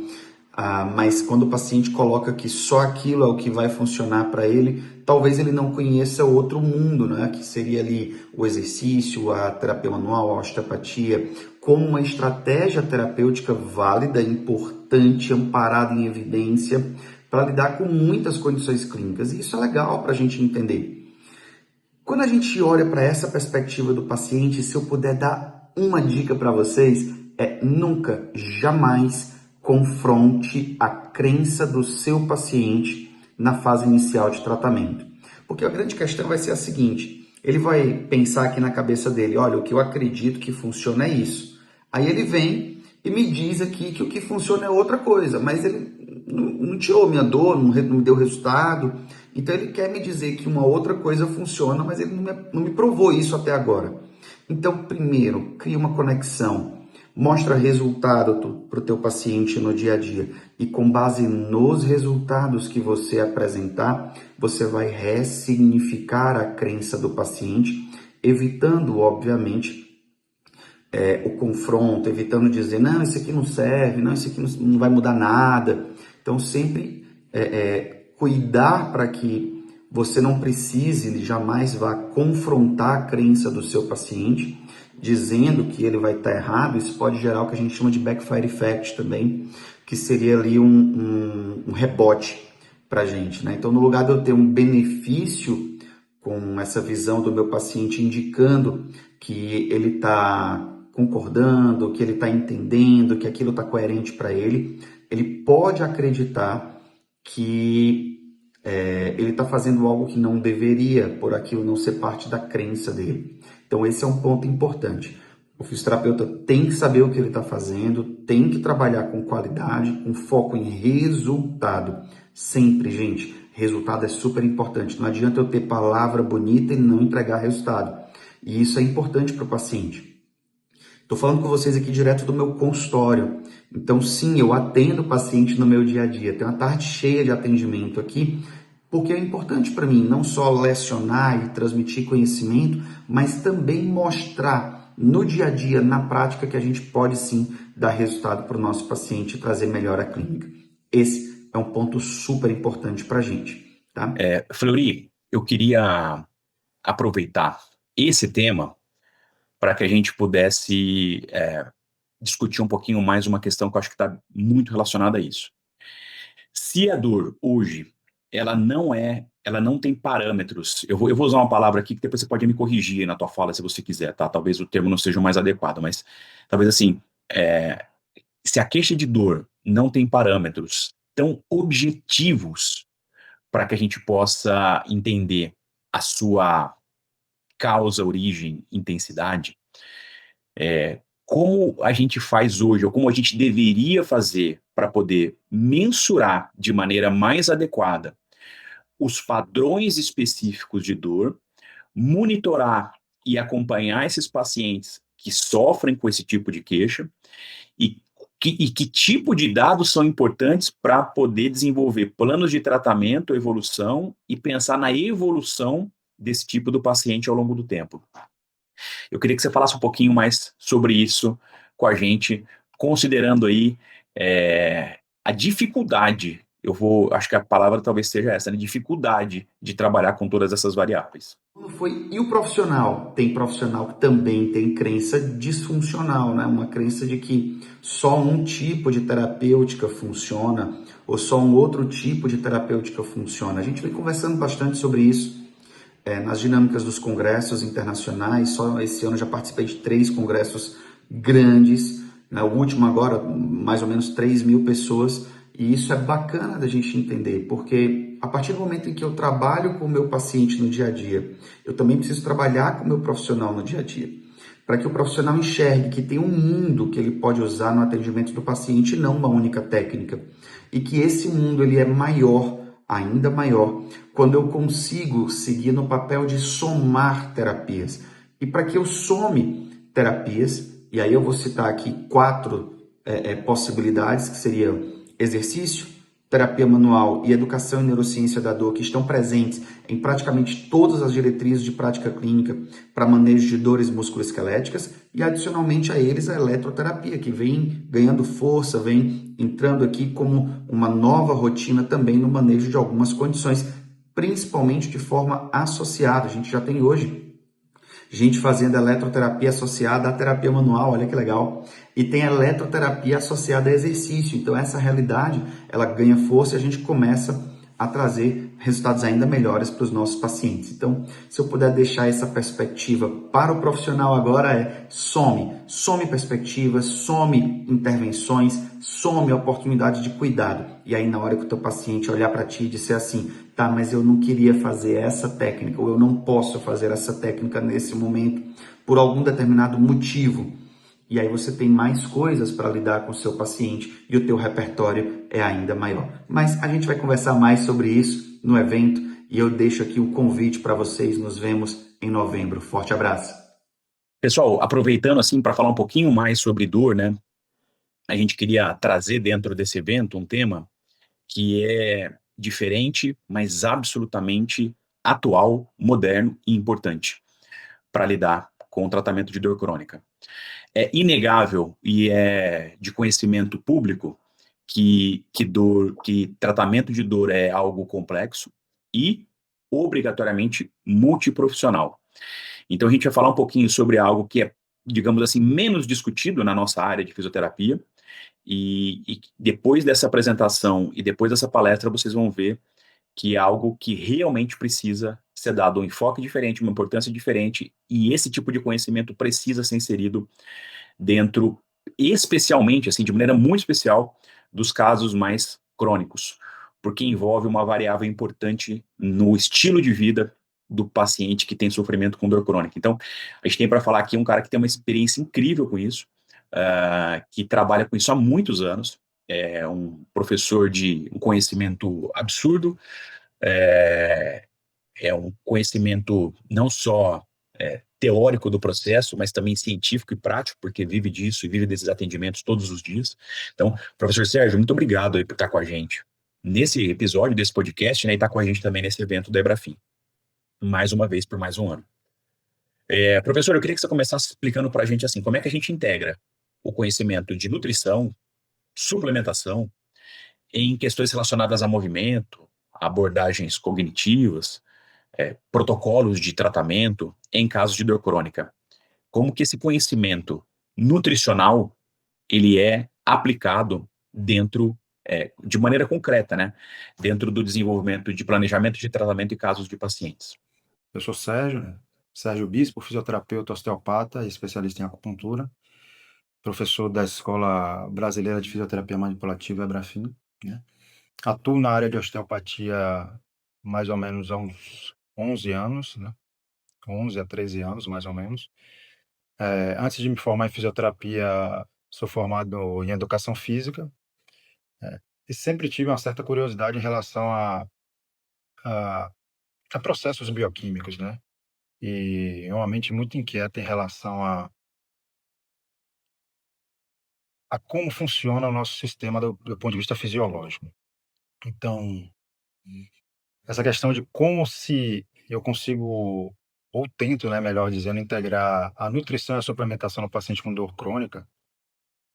mas quando o paciente coloca que só aquilo é o que vai funcionar para ele, talvez ele não conheça outro mundo, né? Que seria ali o exercício, a terapia manual, a osteopatia, como uma estratégia terapêutica válida, importante, amparada em evidência, para lidar com muitas condições clínicas. E isso é legal para a gente entender. Quando a gente olha para essa perspectiva do paciente, se eu puder dar uma dica para vocês, nunca, jamais confronte a crença do seu paciente na fase inicial de tratamento. Porque a grande questão vai ser a seguinte, ele vai pensar aqui na cabeça dele, olha, o que eu acredito que funciona é isso. Aí ele vem e me diz aqui que o que funciona é outra coisa, mas ele não tirou minha dor, não me deu resultado. Então ele quer me dizer que uma outra coisa funciona, mas ele não me provou isso até agora. Então, primeiro, cria uma conexão, mostra resultado para o teu paciente no dia a dia e com base nos resultados que você apresentar, você vai ressignificar a crença do paciente, evitando, obviamente, o confronto, evitando dizer, não, isso aqui não serve, não, isso aqui não vai mudar nada. Então, sempre cuidar para que você não precise, ele jamais vá confrontar a crença do seu paciente, dizendo que ele vai estar errado. Isso pode gerar o que a gente chama de backfire effect também, que seria ali um rebote para a gente, né? Então, no lugar de eu ter um benefício com essa visão do meu paciente indicando que ele está concordando, que ele está entendendo, que aquilo está coerente para ele, ele pode acreditar que ele está fazendo algo que não deveria, por aquilo não ser parte da crença dele. Então esse é um ponto importante. O fisioterapeuta tem que saber o que ele está fazendo, tem que trabalhar com qualidade, com foco em resultado. Sempre, gente, resultado é super importante. Não adianta eu ter palavra bonita e não entregar resultado. E isso é importante para o paciente. Estou falando com vocês aqui direto do meu consultório. Então, sim, eu atendo o paciente no meu dia a dia. Tem uma tarde cheia de atendimento aqui, porque é importante para mim não só lecionar e transmitir conhecimento, mas também mostrar no dia a dia, na prática, que a gente pode sim dar resultado para o nosso paciente e trazer melhora clínica. Esse é um ponto super importante para a gente, tá? Fleury, eu queria aproveitar esse tema para que a gente pudesse discutir um pouquinho mais uma questão que eu acho que está muito relacionada a isso. Se a dor hoje, ela não tem parâmetros, eu vou usar uma palavra aqui que depois você pode me corrigir na tua fala se você quiser, tá? Talvez o termo não seja o mais adequado, mas talvez assim, se a queixa de dor não tem parâmetros tão objetivos para que a gente possa entender a sua causa, origem, intensidade, como a gente faz hoje, ou como a gente deveria fazer para poder mensurar de maneira mais adequada os padrões específicos de dor, monitorar e acompanhar esses pacientes que sofrem com esse tipo de queixa e que tipo de dados são importantes para poder desenvolver planos de tratamento, evolução e pensar na evolução desse tipo do paciente ao longo do tempo. Eu queria que você falasse um pouquinho mais sobre isso com a gente, considerando aí a dificuldade, acho que a palavra talvez seja essa, né? Dificuldade de trabalhar com todas essas variáveis. E o profissional? Tem profissional que também tem crença disfuncional, né? Uma crença de que só um tipo de terapêutica funciona ou só um outro tipo de terapêutica funciona. A gente vem conversando bastante sobre isso nas dinâmicas dos congressos internacionais. Só esse ano já participei de 3 congressos grandes, né? O último agora, mais ou menos 3.000 pessoas, e isso é bacana da gente entender, porque a partir do momento em que eu trabalho com o meu paciente no dia a dia, eu também preciso trabalhar com o meu profissional no dia a dia, para que o profissional enxergue que tem um mundo que ele pode usar no atendimento do paciente, não uma única técnica, e que esse mundo ele é maior, ainda maior, quando eu consigo seguir no papel de somar terapias. E para que eu some terapias, e aí eu vou citar aqui 4 possibilidades, que seriam exercício, terapia manual e educação em neurociência da dor, que estão presentes em praticamente todas as diretrizes de prática clínica para manejo de dores musculoesqueléticas, e adicionalmente a eles a eletroterapia, que vem ganhando força, vem entrando aqui como uma nova rotina também no manejo de algumas condições, principalmente de forma associada. A gente já tem hoje gente fazendo eletroterapia associada à terapia manual, olha que legal. E tem eletroterapia associada a exercício. Então essa realidade, ela ganha força e a gente começa a trazer resultados ainda melhores para os nossos pacientes. Então, se eu puder deixar essa perspectiva para o profissional agora some perspectivas, some intervenções, some oportunidade de cuidado. E aí na hora que o teu paciente olhar para ti e disser assim, tá, mas eu não queria fazer essa técnica, ou eu não posso fazer essa técnica nesse momento por algum determinado motivo. E aí você tem mais coisas para lidar com o seu paciente e o teu repertório é ainda maior. Mas a gente vai conversar mais sobre isso no evento e eu deixo aqui o convite para vocês. Nos vemos em novembro. Forte abraço. Pessoal, aproveitando assim para falar um pouquinho mais sobre dor, né? A gente queria trazer dentro desse evento um tema que é diferente, mas absolutamente atual, moderno e importante para lidar com o tratamento de dor crônica. É inegável e é de conhecimento público que tratamento de dor é algo complexo e obrigatoriamente multiprofissional. Então a gente vai falar um pouquinho sobre algo que é, digamos assim, menos discutido na nossa área de fisioterapia, e depois dessa apresentação e depois dessa palestra vocês vão ver que é algo que realmente precisa ser dado um enfoque diferente, uma importância diferente, e esse tipo de conhecimento precisa ser inserido dentro, especialmente, assim, de maneira muito especial, dos casos mais crônicos, porque envolve uma variável importante no estilo de vida do paciente que tem sofrimento com dor crônica. Então, a gente tem para falar aqui um cara que tem uma experiência incrível com isso, que trabalha com isso há muitos anos, é um professor de um conhecimento absurdo, é, é um conhecimento não só teórico do processo, mas também científico e prático, porque vive disso e vive desses atendimentos todos os dias. Então, professor Sérgio, muito obrigado aí por estar com a gente nesse episódio desse podcast, né, e estar com a gente também nesse evento da Ebrafim, mais uma vez por mais um ano. Professor, eu queria que você começasse explicando para a gente assim, como é que a gente integra o conhecimento de nutrição, suplementação, em questões relacionadas a movimento, abordagens cognitivas, protocolos de tratamento em casos de dor crônica. Como que esse conhecimento nutricional ele é aplicado dentro, de maneira concreta, né? Dentro do desenvolvimento de planejamento de tratamento em casos de pacientes. Eu sou Sérgio, né? Sérgio Bispo, fisioterapeuta, osteopata e especialista em acupuntura, professor da Escola Brasileira de Fisioterapia Manipulativa, Ebrafim, né? Atuo na área de osteopatia mais ou menos há uns 11 anos, né? 11 a 13 anos, mais ou menos. Antes de me formar em fisioterapia, sou formado em educação física, e sempre tive uma certa curiosidade em relação a, a processos bioquímicos, né? E uma mente muito inquieta em relação a como funciona o nosso sistema do ponto de vista fisiológico. Então, essa questão de como se eu consigo, ou tento, né, melhor dizendo, integrar a nutrição e a suplementação no paciente com dor crônica,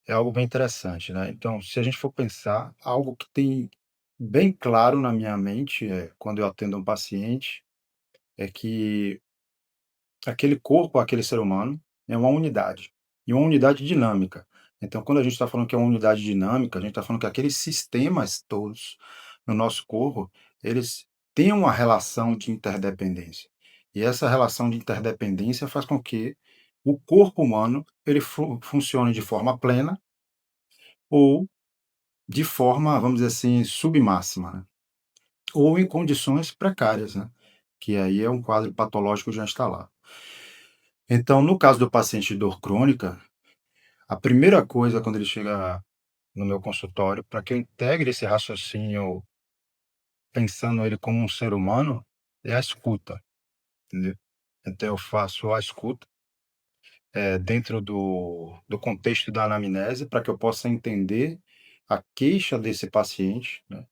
é algo bem interessante, né? Então, se a gente for pensar, algo que tem bem claro na minha mente, quando eu atendo um paciente, é que aquele corpo, aquele ser humano, é uma unidade, e uma unidade dinâmica. Então, quando a gente está falando que é uma unidade dinâmica, a gente está falando que aqueles sistemas todos no nosso corpo, eles têm uma relação de interdependência. E essa relação de interdependência faz com que o corpo humano ele funcione de forma plena ou de forma, vamos dizer assim, submáxima, né? Ou em condições precárias, né? Que aí é um quadro patológico já instalado. Então, no caso do paciente de dor crônica, a primeira coisa quando ele chega no meu consultório, para que eu integre esse raciocínio pensando ele como um ser humano, é a escuta, entendeu? Então eu faço a escuta dentro do contexto da anamnese para que eu possa entender a queixa desse paciente, né?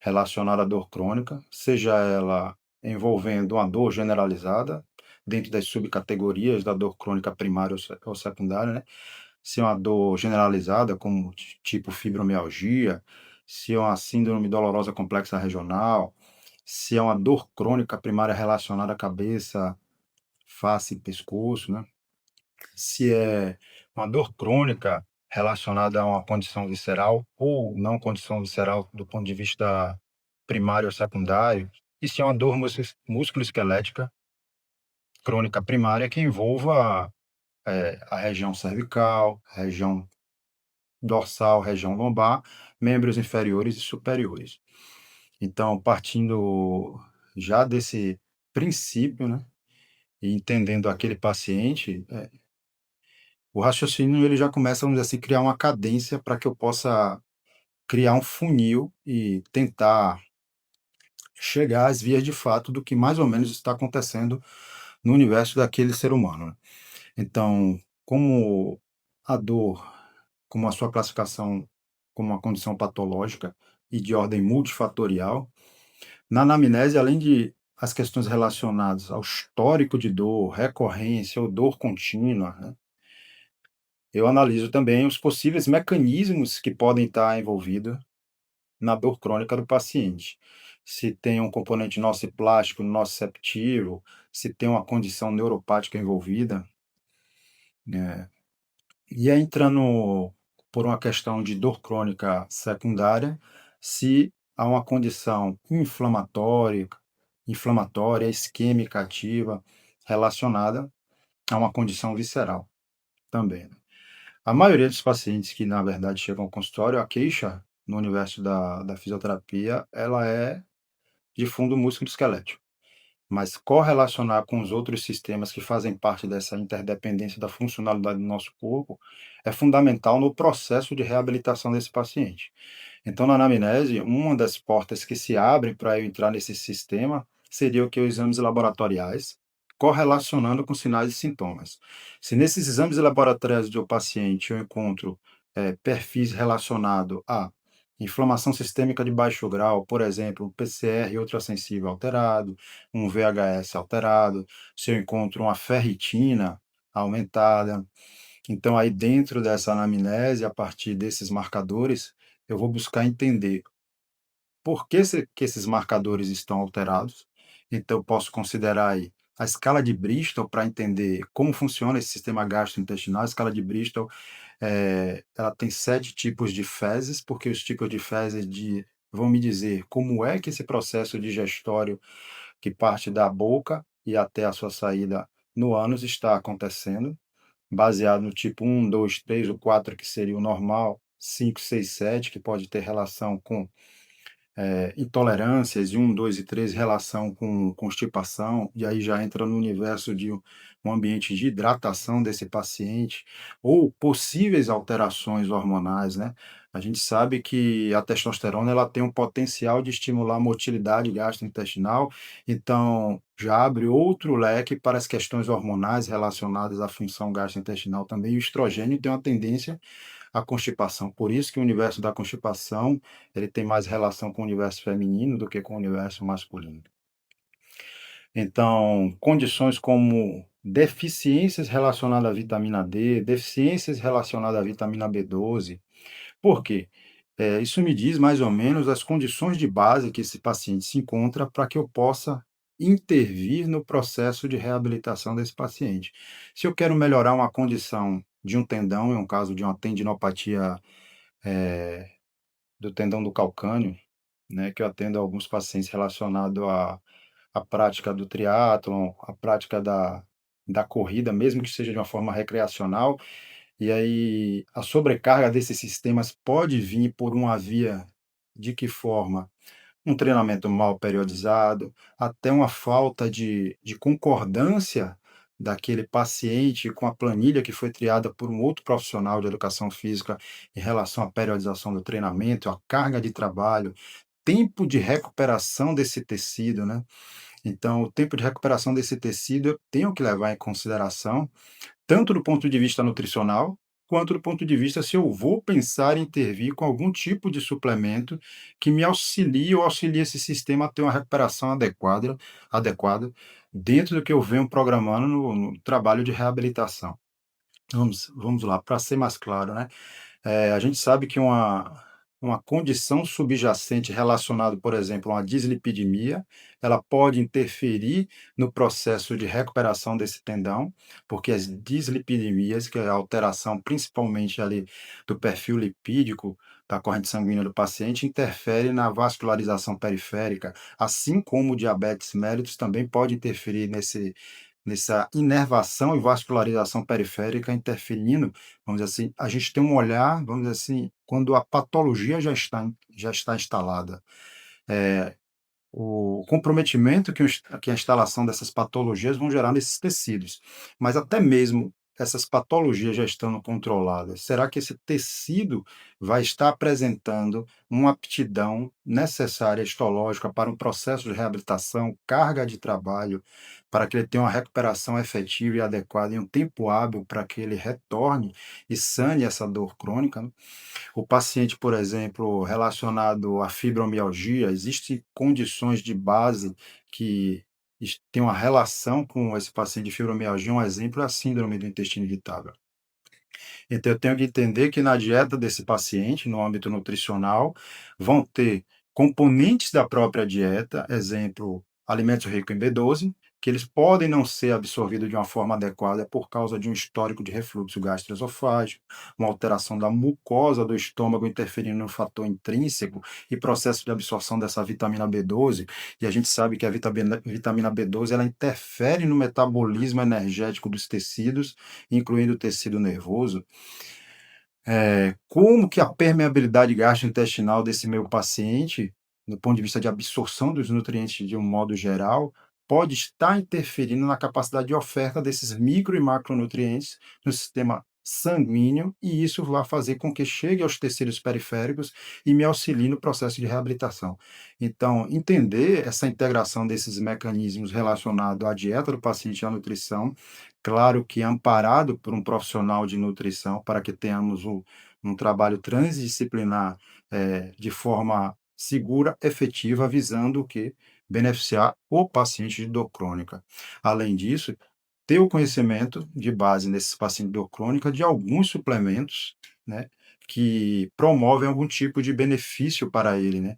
relacionada à dor crônica, seja ela envolvendo uma dor generalizada, dentro das subcategorias da dor crônica primária ou secundária, né? Se é uma dor generalizada, como tipo fibromialgia, se é uma síndrome dolorosa complexa regional, se é uma dor crônica primária relacionada à cabeça, face e pescoço, né? Se é uma dor crônica relacionada a uma condição visceral ou não condição visceral do ponto de vista primário ou secundário, e se é uma dor musculoesquelética crônica primária que envolva a região cervical, região dorsal, região lombar, membros inferiores e superiores. Então, partindo já desse princípio, né, e entendendo aquele paciente, o raciocínio ele já começa, vamos dizer assim, criar uma cadência para que eu possa criar um funil e tentar chegar às vias de fato do que mais ou menos está acontecendo no universo daquele ser humano, né. Então, como a dor, como a sua classificação como uma condição patológica e de ordem multifatorial, na anamnese, além de as questões relacionadas ao histórico de dor, recorrência ou dor contínua, né, eu analiso também os possíveis mecanismos que podem estar envolvidos na dor crônica do paciente. Se tem um componente nociplástico, nociceptivo, se tem uma condição neuropática envolvida, né? E aí entrando por uma questão de dor crônica secundária, se há uma condição inflamatória, isquêmica ativa, relacionada a uma condição visceral também, né. A maioria dos pacientes que, na verdade, chegam ao consultório, a queixa no universo da fisioterapia, ela é de fundo músculo-esquelético, mas correlacionar com os outros sistemas que fazem parte dessa interdependência da funcionalidade do nosso corpo é fundamental no processo de reabilitação desse paciente. Então, na anamnese, uma das portas que se abre para eu entrar nesse sistema seria o que os exames laboratoriais, correlacionando com sinais e sintomas. Se nesses exames laboratoriais do paciente eu encontro perfis relacionados a inflamação sistêmica de baixo grau, por exemplo, um PCR ultrassensível alterado, um VHS alterado, se eu encontro uma ferritina aumentada, então aí dentro dessa anamnese, a partir desses marcadores, eu vou buscar entender por que que esses marcadores estão alterados. Então, eu posso considerar aí a escala de Bristol para entender como funciona esse sistema gastrointestinal. A escala de Bristol, ela tem 7 tipos de fezes, porque os tipos de fezes vão me dizer como é que esse processo digestório que parte da boca e até a sua saída no ânus está acontecendo, baseado no tipo 1, 2, 3 ou 4, que seria o normal, 5, 6, 7, que pode ter relação com intolerâncias, e 1, 2 e 3, relação com constipação, e aí já entra no universo de um ambiente de hidratação desse paciente, ou possíveis alterações hormonais, né? A gente sabe que a testosterona ela tem um potencial de estimular a motilidade gastrointestinal, então já abre outro leque para as questões hormonais relacionadas à função gastrointestinal também. O estrogênio tem uma tendência à constipação. Por isso que o universo da constipação, ele tem mais relação com o universo feminino do que com o universo masculino. Então, condições como deficiências relacionadas à vitamina D, deficiências relacionadas à vitamina B12. Por quê? Isso me diz mais ou menos as condições de base que esse paciente se encontra para que eu possa intervir no processo de reabilitação desse paciente. Se eu quero melhorar uma condição de um tendão, é um caso de uma tendinopatia do tendão do calcâneo, né, que eu atendo alguns pacientes relacionado à prática do triatlon, à prática da corrida, mesmo que seja de uma forma recreacional, e aí a sobrecarga desses sistemas pode vir por uma via de que forma? Um treinamento mal periodizado, até uma falta de concordância daquele paciente com a planilha que foi triada por um outro profissional de educação física em relação à periodização do treinamento, a carga de trabalho, tempo de recuperação desse tecido, né. Então, o tempo de recuperação desse tecido eu tenho que levar em consideração, tanto do ponto de vista nutricional, quanto do ponto de vista se eu vou pensar em intervir com algum tipo de suplemento que me auxilie ou auxilie esse sistema a ter uma recuperação adequada dentro do que eu venho programando no trabalho de reabilitação. Vamos lá, para ser mais claro, né? A gente sabe que uma condição subjacente relacionada, por exemplo, a uma dislipidemia, ela pode interferir no processo de recuperação desse tendão, porque as dislipidemias, que é a alteração principalmente ali do perfil lipídico da corrente sanguínea do paciente, interfere na vascularização periférica, assim como o diabetes mellitus também pode interferir nessa inervação e vascularização periférica interferindo, vamos dizer assim, a gente tem um olhar, vamos dizer assim, quando a patologia já está instalada. O comprometimento que a instalação dessas patologias vão gerar nesses tecidos. Mas até mesmo essas patologias já estando controladas, será que esse tecido vai estar apresentando uma aptidão necessária histológica para um processo de reabilitação, carga de trabalho, para que ele tenha uma recuperação efetiva e adequada em um tempo hábil para que ele retorne e sane essa dor crônica, né? O paciente, por exemplo, relacionado à fibromialgia, existem condições de base que têm uma relação com esse paciente de fibromialgia. Um exemplo é a síndrome do intestino irritável. Então, eu tenho que entender que na dieta desse paciente, no âmbito nutricional, vão ter componentes da própria dieta, exemplo, alimentos ricos em B12, que eles podem não ser absorvidos de uma forma adequada por causa de um histórico de refluxo gastroesofágico, uma alteração da mucosa do estômago interferindo no fator intrínseco e processo de absorção dessa vitamina B12. E a gente sabe que a vitamina B12 ela interfere no metabolismo energético dos tecidos, incluindo o tecido nervoso. Como que a permeabilidade gastrointestinal desse meu paciente, do ponto de vista de absorção dos nutrientes de um modo geral, pode estar interferindo na capacidade de oferta desses micro e macronutrientes no sistema sanguíneo, e isso vai fazer com que chegue aos tecidos periféricos e me auxilie no processo de reabilitação. Então, entender essa integração desses mecanismos relacionados à dieta do paciente e à nutrição, claro que amparado por um profissional de nutrição, para que tenhamos um trabalho transdisciplinar, de forma segura, efetiva, visando o quê? Beneficiar o paciente de dor crônica. Além disso, ter o conhecimento de base nesses pacientes de dor crônica de alguns suplementos, né, que promovem algum tipo de benefício para ele, né.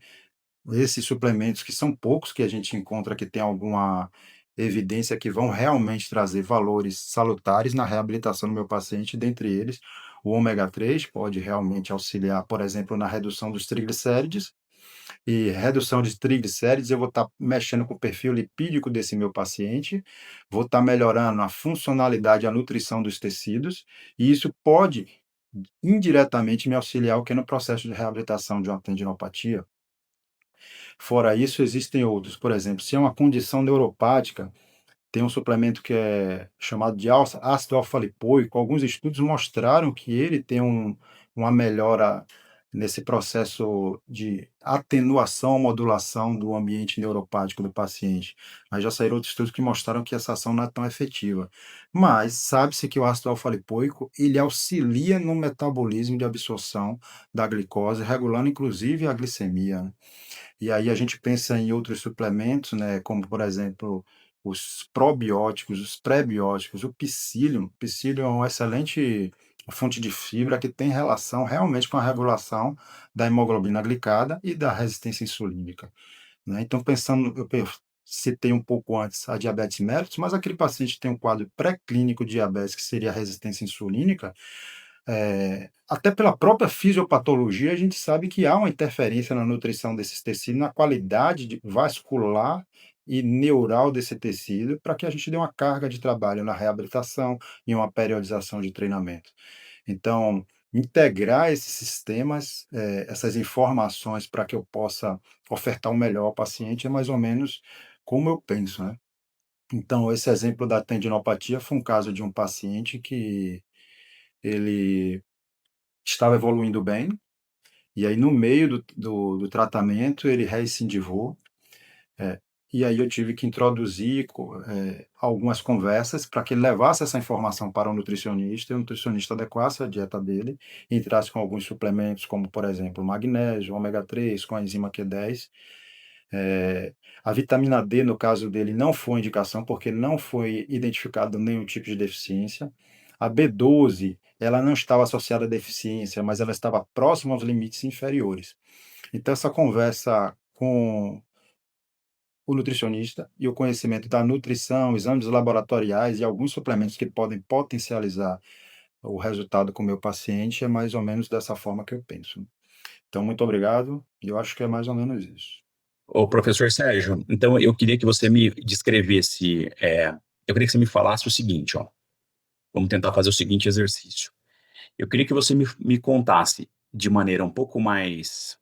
Esses suplementos que são poucos que a gente encontra que tem alguma evidência que vão realmente trazer valores salutares na reabilitação do meu paciente, dentre eles, o ômega 3 pode realmente auxiliar, por exemplo, na redução dos triglicérides, e redução de triglicérides eu vou estar mexendo com o perfil lipídico desse meu paciente, vou estar melhorando a funcionalidade, a nutrição dos tecidos, e isso pode indiretamente me auxiliar o que no processo de reabilitação de uma tendinopatia. Fora isso, existem outros. Por exemplo, se é uma condição neuropática, tem um suplemento que é chamado de ácido alfa-lipoico. Alguns estudos mostraram que ele tem uma melhora nesse processo de atenuação, modulação do ambiente neuropático do paciente. Mas já saíram outros estudos que mostraram que essa ação não é tão efetiva. Mas sabe-se que o ácido alfa-lipoico, ele auxilia no metabolismo de absorção da glicose, regulando inclusive a glicemia, né? E aí a gente pensa em outros suplementos, né, como por exemplo, os probióticos, os pré-bióticos, o psyllium. O psyllium é uma excelente fonte de fibra que tem relação realmente com a regulação da hemoglobina glicada e da resistência insulínica, né. Então pensando citei um pouco antes a diabetes mellitus, mas aquele paciente que tem um quadro pré-clínico de diabetes, que seria a resistência insulínica, até pela própria fisiopatologia, a gente sabe que há uma interferência na nutrição desses tecidos, na qualidade vascular e neural desse tecido, para que a gente dê uma carga de trabalho na reabilitação e uma periodização de treinamento. Então, integrar esses sistemas, essas informações para que eu possa ofertar o melhor ao paciente é mais ou menos como eu penso, né. Então, esse exemplo da tendinopatia foi um caso de um paciente que ele estava evoluindo bem, e aí no meio do tratamento ele recidivou, e aí eu tive que introduzir algumas conversas para que ele levasse essa informação para o nutricionista e o nutricionista adequasse a dieta dele e entrasse com alguns suplementos, como, por exemplo, magnésio, ômega 3, com a enzima Q10. A vitamina D, no caso dele, não foi indicação, porque não foi identificado nenhum tipo de deficiência. A B12, ela não estava associada à deficiência, mas ela estava próxima aos limites inferiores. Então, essa conversa com o nutricionista e o conhecimento da nutrição, exames laboratoriais e alguns suplementos que podem potencializar o resultado com o meu paciente é mais ou menos dessa forma que eu penso. Então, muito obrigado, e eu acho que é mais ou menos isso. Ô, professor Sérgio, então eu queria que você me descrevesse, eu queria que você me falasse o seguinte, ó. Vamos tentar fazer o seguinte exercício. Eu queria que você me contasse de maneira um pouco mais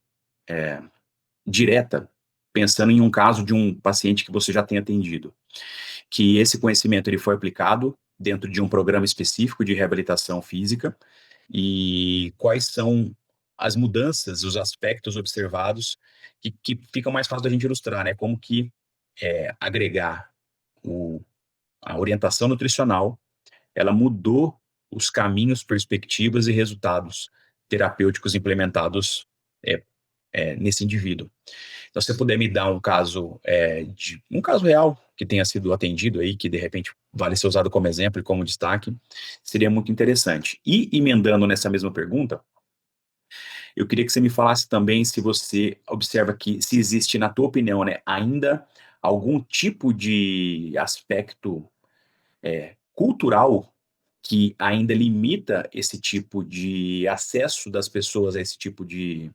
direta, pensando em um caso de um paciente que você já tem atendido, que esse conhecimento ele foi aplicado dentro de um programa específico de reabilitação física e quais são as mudanças, os aspectos observados que ficam mais fácil da gente ilustrar, né? Como que agregar a orientação nutricional, ela mudou os caminhos, perspectivas e resultados terapêuticos implementados é, nesse indivíduo. Então, se você puder me dar um caso um caso real que tenha sido atendido aí, que de repente vale ser usado como exemplo e como destaque, seria muito interessante. E emendando nessa mesma pergunta, eu queria que você me falasse também se você observa que se existe, na tua opinião, né, ainda algum tipo de aspecto cultural que ainda limita esse tipo de acesso das pessoas a esse tipo de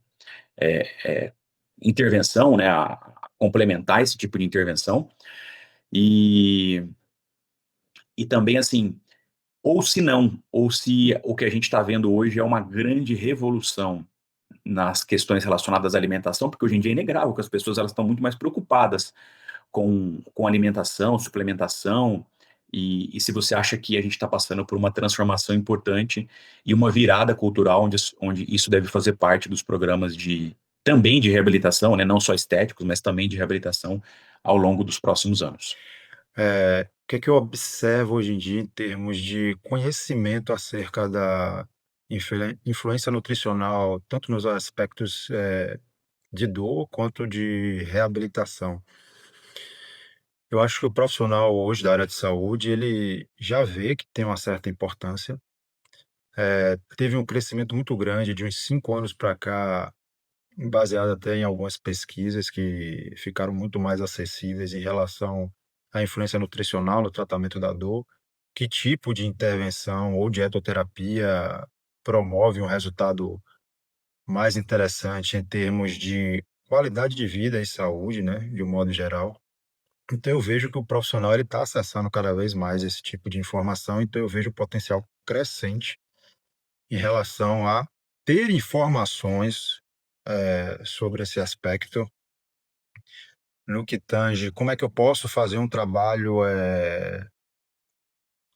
intervenção, né, a complementar esse tipo de intervenção, e, e também, assim, ou se não, ou se o que a gente está vendo hoje é uma grande revolução nas questões relacionadas à alimentação, porque hoje em dia é inegável que as pessoas elas estão muito mais preocupadas com alimentação, suplementação, e se você acha que a gente está passando por uma transformação importante e uma virada cultural onde isso deve fazer parte dos programas também de reabilitação, né, não só estéticos, mas também de reabilitação ao longo dos próximos anos. O que é que eu observo hoje em dia em termos de conhecimento acerca da influência nutricional, tanto nos aspectos de dor quanto de reabilitação? Eu acho que o profissional hoje da área de saúde, ele já vê que tem uma certa importância. Teve um crescimento muito grande de uns 5 anos para cá, baseado até em algumas pesquisas que ficaram muito mais acessíveis em relação à influência nutricional no tratamento da dor. Que tipo de intervenção ou dietoterapia promove um resultado mais interessante em termos de qualidade de vida e saúde, né, de um modo geral. Então eu vejo que o profissional ele está acessando cada vez mais esse tipo de informação, então eu vejo o potencial crescente em relação a ter informações sobre esse aspecto, no que tange como é que eu posso fazer um trabalho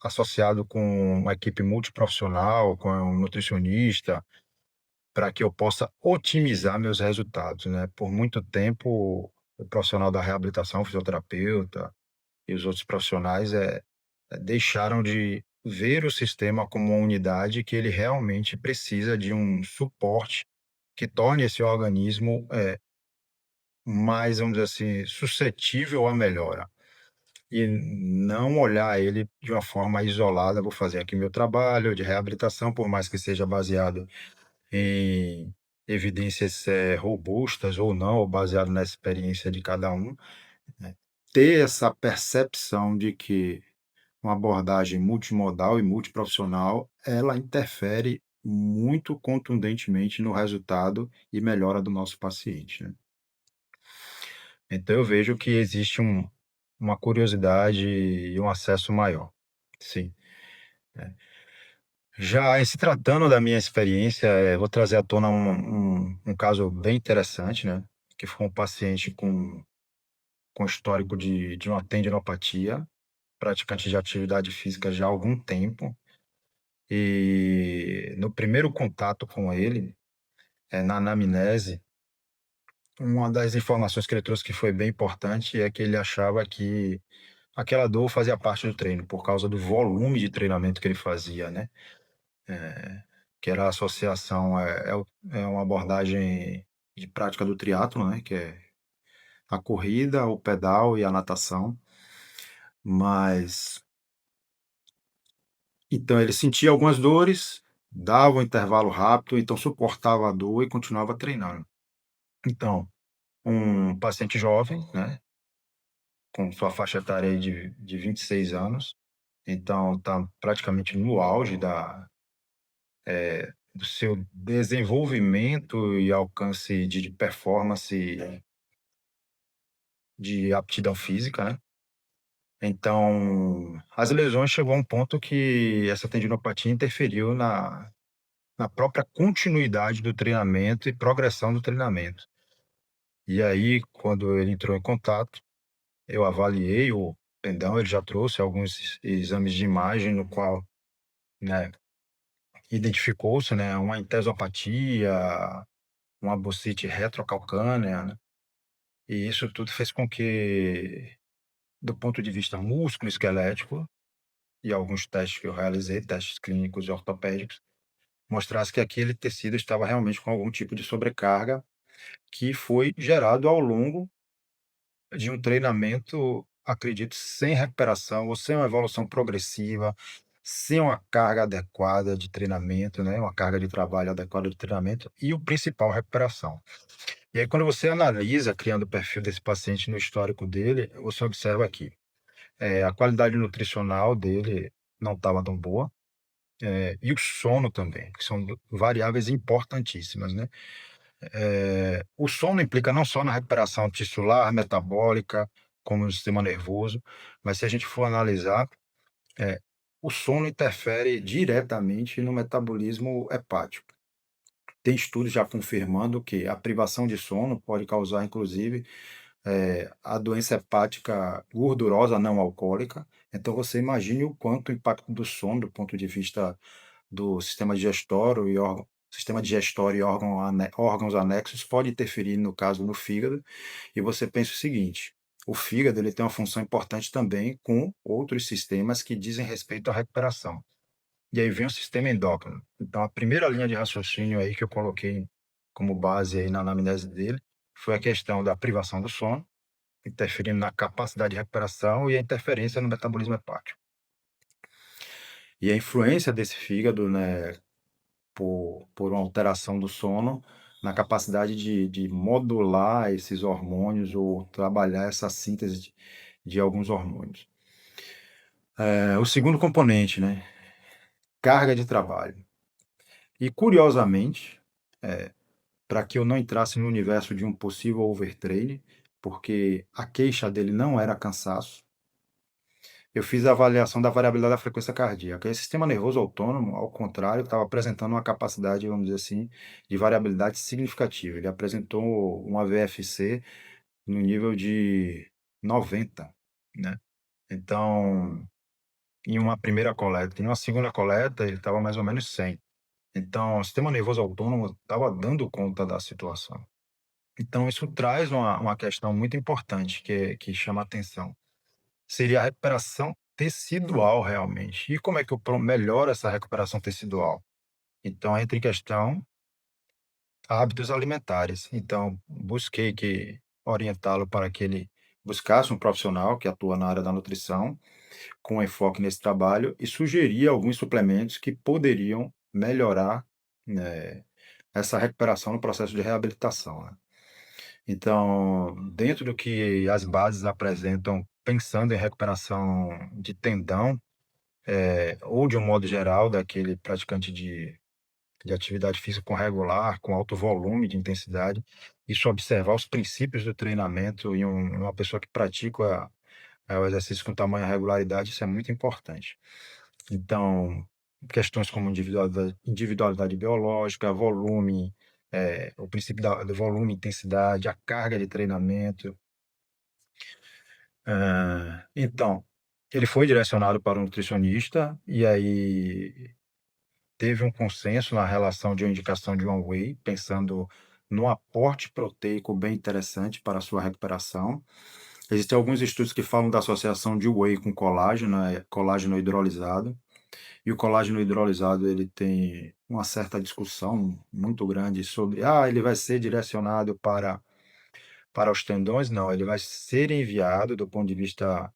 associado com uma equipe multiprofissional, com um nutricionista, para que eu possa otimizar meus resultados, né? Por muito tempo, o profissional da reabilitação, o fisioterapeuta e os outros profissionais deixaram de ver o sistema como uma unidade que ele realmente precisa de um suporte que torne esse organismo mais, vamos dizer assim, suscetível à melhora. E não olhar ele de uma forma isolada, vou fazer aqui meu trabalho de reabilitação, por mais que seja baseado em evidências robustas ou não, ou baseado na experiência de cada um, né? Ter essa percepção de que uma abordagem multimodal e multiprofissional, ela interfere muito contundentemente no resultado e melhora do nosso paciente, né? Então eu vejo que existe uma curiosidade e um acesso maior, sim. Já em se tratando da minha experiência, vou trazer à tona um caso bem interessante, né? Que foi um paciente com histórico de uma tendinopatia, praticante de atividade física já há algum tempo. E no primeiro contato com ele, na anamnese, uma das informações que ele trouxe que foi bem importante é que ele achava que aquela dor fazia parte do treino, por causa do volume de treinamento que ele fazia, né? Que era a associação, é uma abordagem de prática do triatlo, né? Que é a corrida, o pedal e a natação. Mas então ele sentia algumas dores, dava um intervalo rápido, então suportava a dor e continuava treinando. Então, um paciente jovem, né, com sua faixa etária aí de 26 anos, então está praticamente no auge do seu desenvolvimento e alcance de performance de aptidão física, né? Então, as lesões chegou a um ponto que essa tendinopatia interferiu na própria continuidade do treinamento e progressão do treinamento. E aí, quando ele entrou em contato, eu avaliei o tendão, ele já trouxe alguns exames de imagem no qual, né, identificou-se, né, uma entesopatia, uma bursite retrocalcânea, né? E isso tudo fez com que, do ponto de vista músculo-esquelético, e alguns testes que eu realizei, testes clínicos e ortopédicos, mostrasse que aquele tecido estava realmente com algum tipo de sobrecarga que foi gerado ao longo de um treinamento, acredito, sem recuperação ou sem uma evolução progressiva, sem uma carga adequada de treinamento, né? Uma carga de trabalho adequada de treinamento e o principal, recuperação. E aí, quando você analisa, criando o perfil desse paciente no histórico dele, você observa aqui, a qualidade nutricional dele não estava tão boa, e o sono também, que são variáveis importantíssimas, né? O sono implica não só na recuperação tissular, metabólica, como no sistema nervoso, mas se a gente for analisar, o sono interfere diretamente no metabolismo hepático. Tem estudos já confirmando que a privação de sono pode causar, inclusive, a doença hepática gordurosa não alcoólica. Então, você imagine o quanto o impacto do sono, do ponto de vista do sistema digestório e órgãos anexos, pode interferir, no caso, no fígado. E você pensa o seguinte: o fígado ele tem uma função importante também com outros sistemas que dizem respeito à recuperação. E aí vem o sistema endócrino. Então, a primeira linha de raciocínio aí que eu coloquei como base aí na anamnese dele foi a questão da privação do sono, interferindo na capacidade de recuperação e a interferência no metabolismo hepático. E a influência desse fígado, né, por uma alteração do sono, na capacidade de modular esses hormônios ou trabalhar essa síntese de alguns hormônios. O segundo componente, né, carga de trabalho. E curiosamente, para que eu não entrasse no universo de um possível overtraining, porque a queixa dele não era cansaço, eu fiz a avaliação da variabilidade da frequência cardíaca. Esse sistema nervoso autônomo, ao contrário, estava apresentando uma capacidade, vamos dizer assim, de variabilidade significativa. Ele apresentou uma VFC no nível de 90, né? Então, em uma primeira coleta. Em uma segunda coleta, ele estava mais ou menos 100. Então, o sistema nervoso autônomo estava dando conta da situação. Então, isso traz uma questão muito importante que chama a atenção. Seria a recuperação tecidual, realmente. E como é que eu melhoro essa recuperação tecidual? Então, entra em questão hábitos alimentares. Então, busquei orientá-lo para que ele buscasse um profissional que atua na área da nutrição, com enfoque nesse trabalho, e sugerir alguns suplementos que poderiam melhorar, né, essa recuperação no processo de reabilitação, né? Então, dentro do que as bases apresentam, pensando em recuperação de tendão, ou de um modo geral, daquele praticante de atividade física regular, com alto volume de intensidade, isso observar os princípios do treinamento em uma pessoa que pratica o exercício com tamanha regularidade, isso é muito importante. Então, questões como individualidade biológica, volume, o princípio do volume, intensidade, a carga de treinamento. Então, ele foi direcionado para um nutricionista e aí teve um consenso na relação de uma indicação de one whey, pensando no aporte proteico bem interessante para a sua recuperação. Existem alguns estudos que falam da associação de whey com colágeno, colágeno hidrolisado. E o colágeno hidrolisado ele tem uma certa discussão muito grande sobre, ele vai ser direcionado para os tendões. Não, ele vai ser enviado do ponto de vista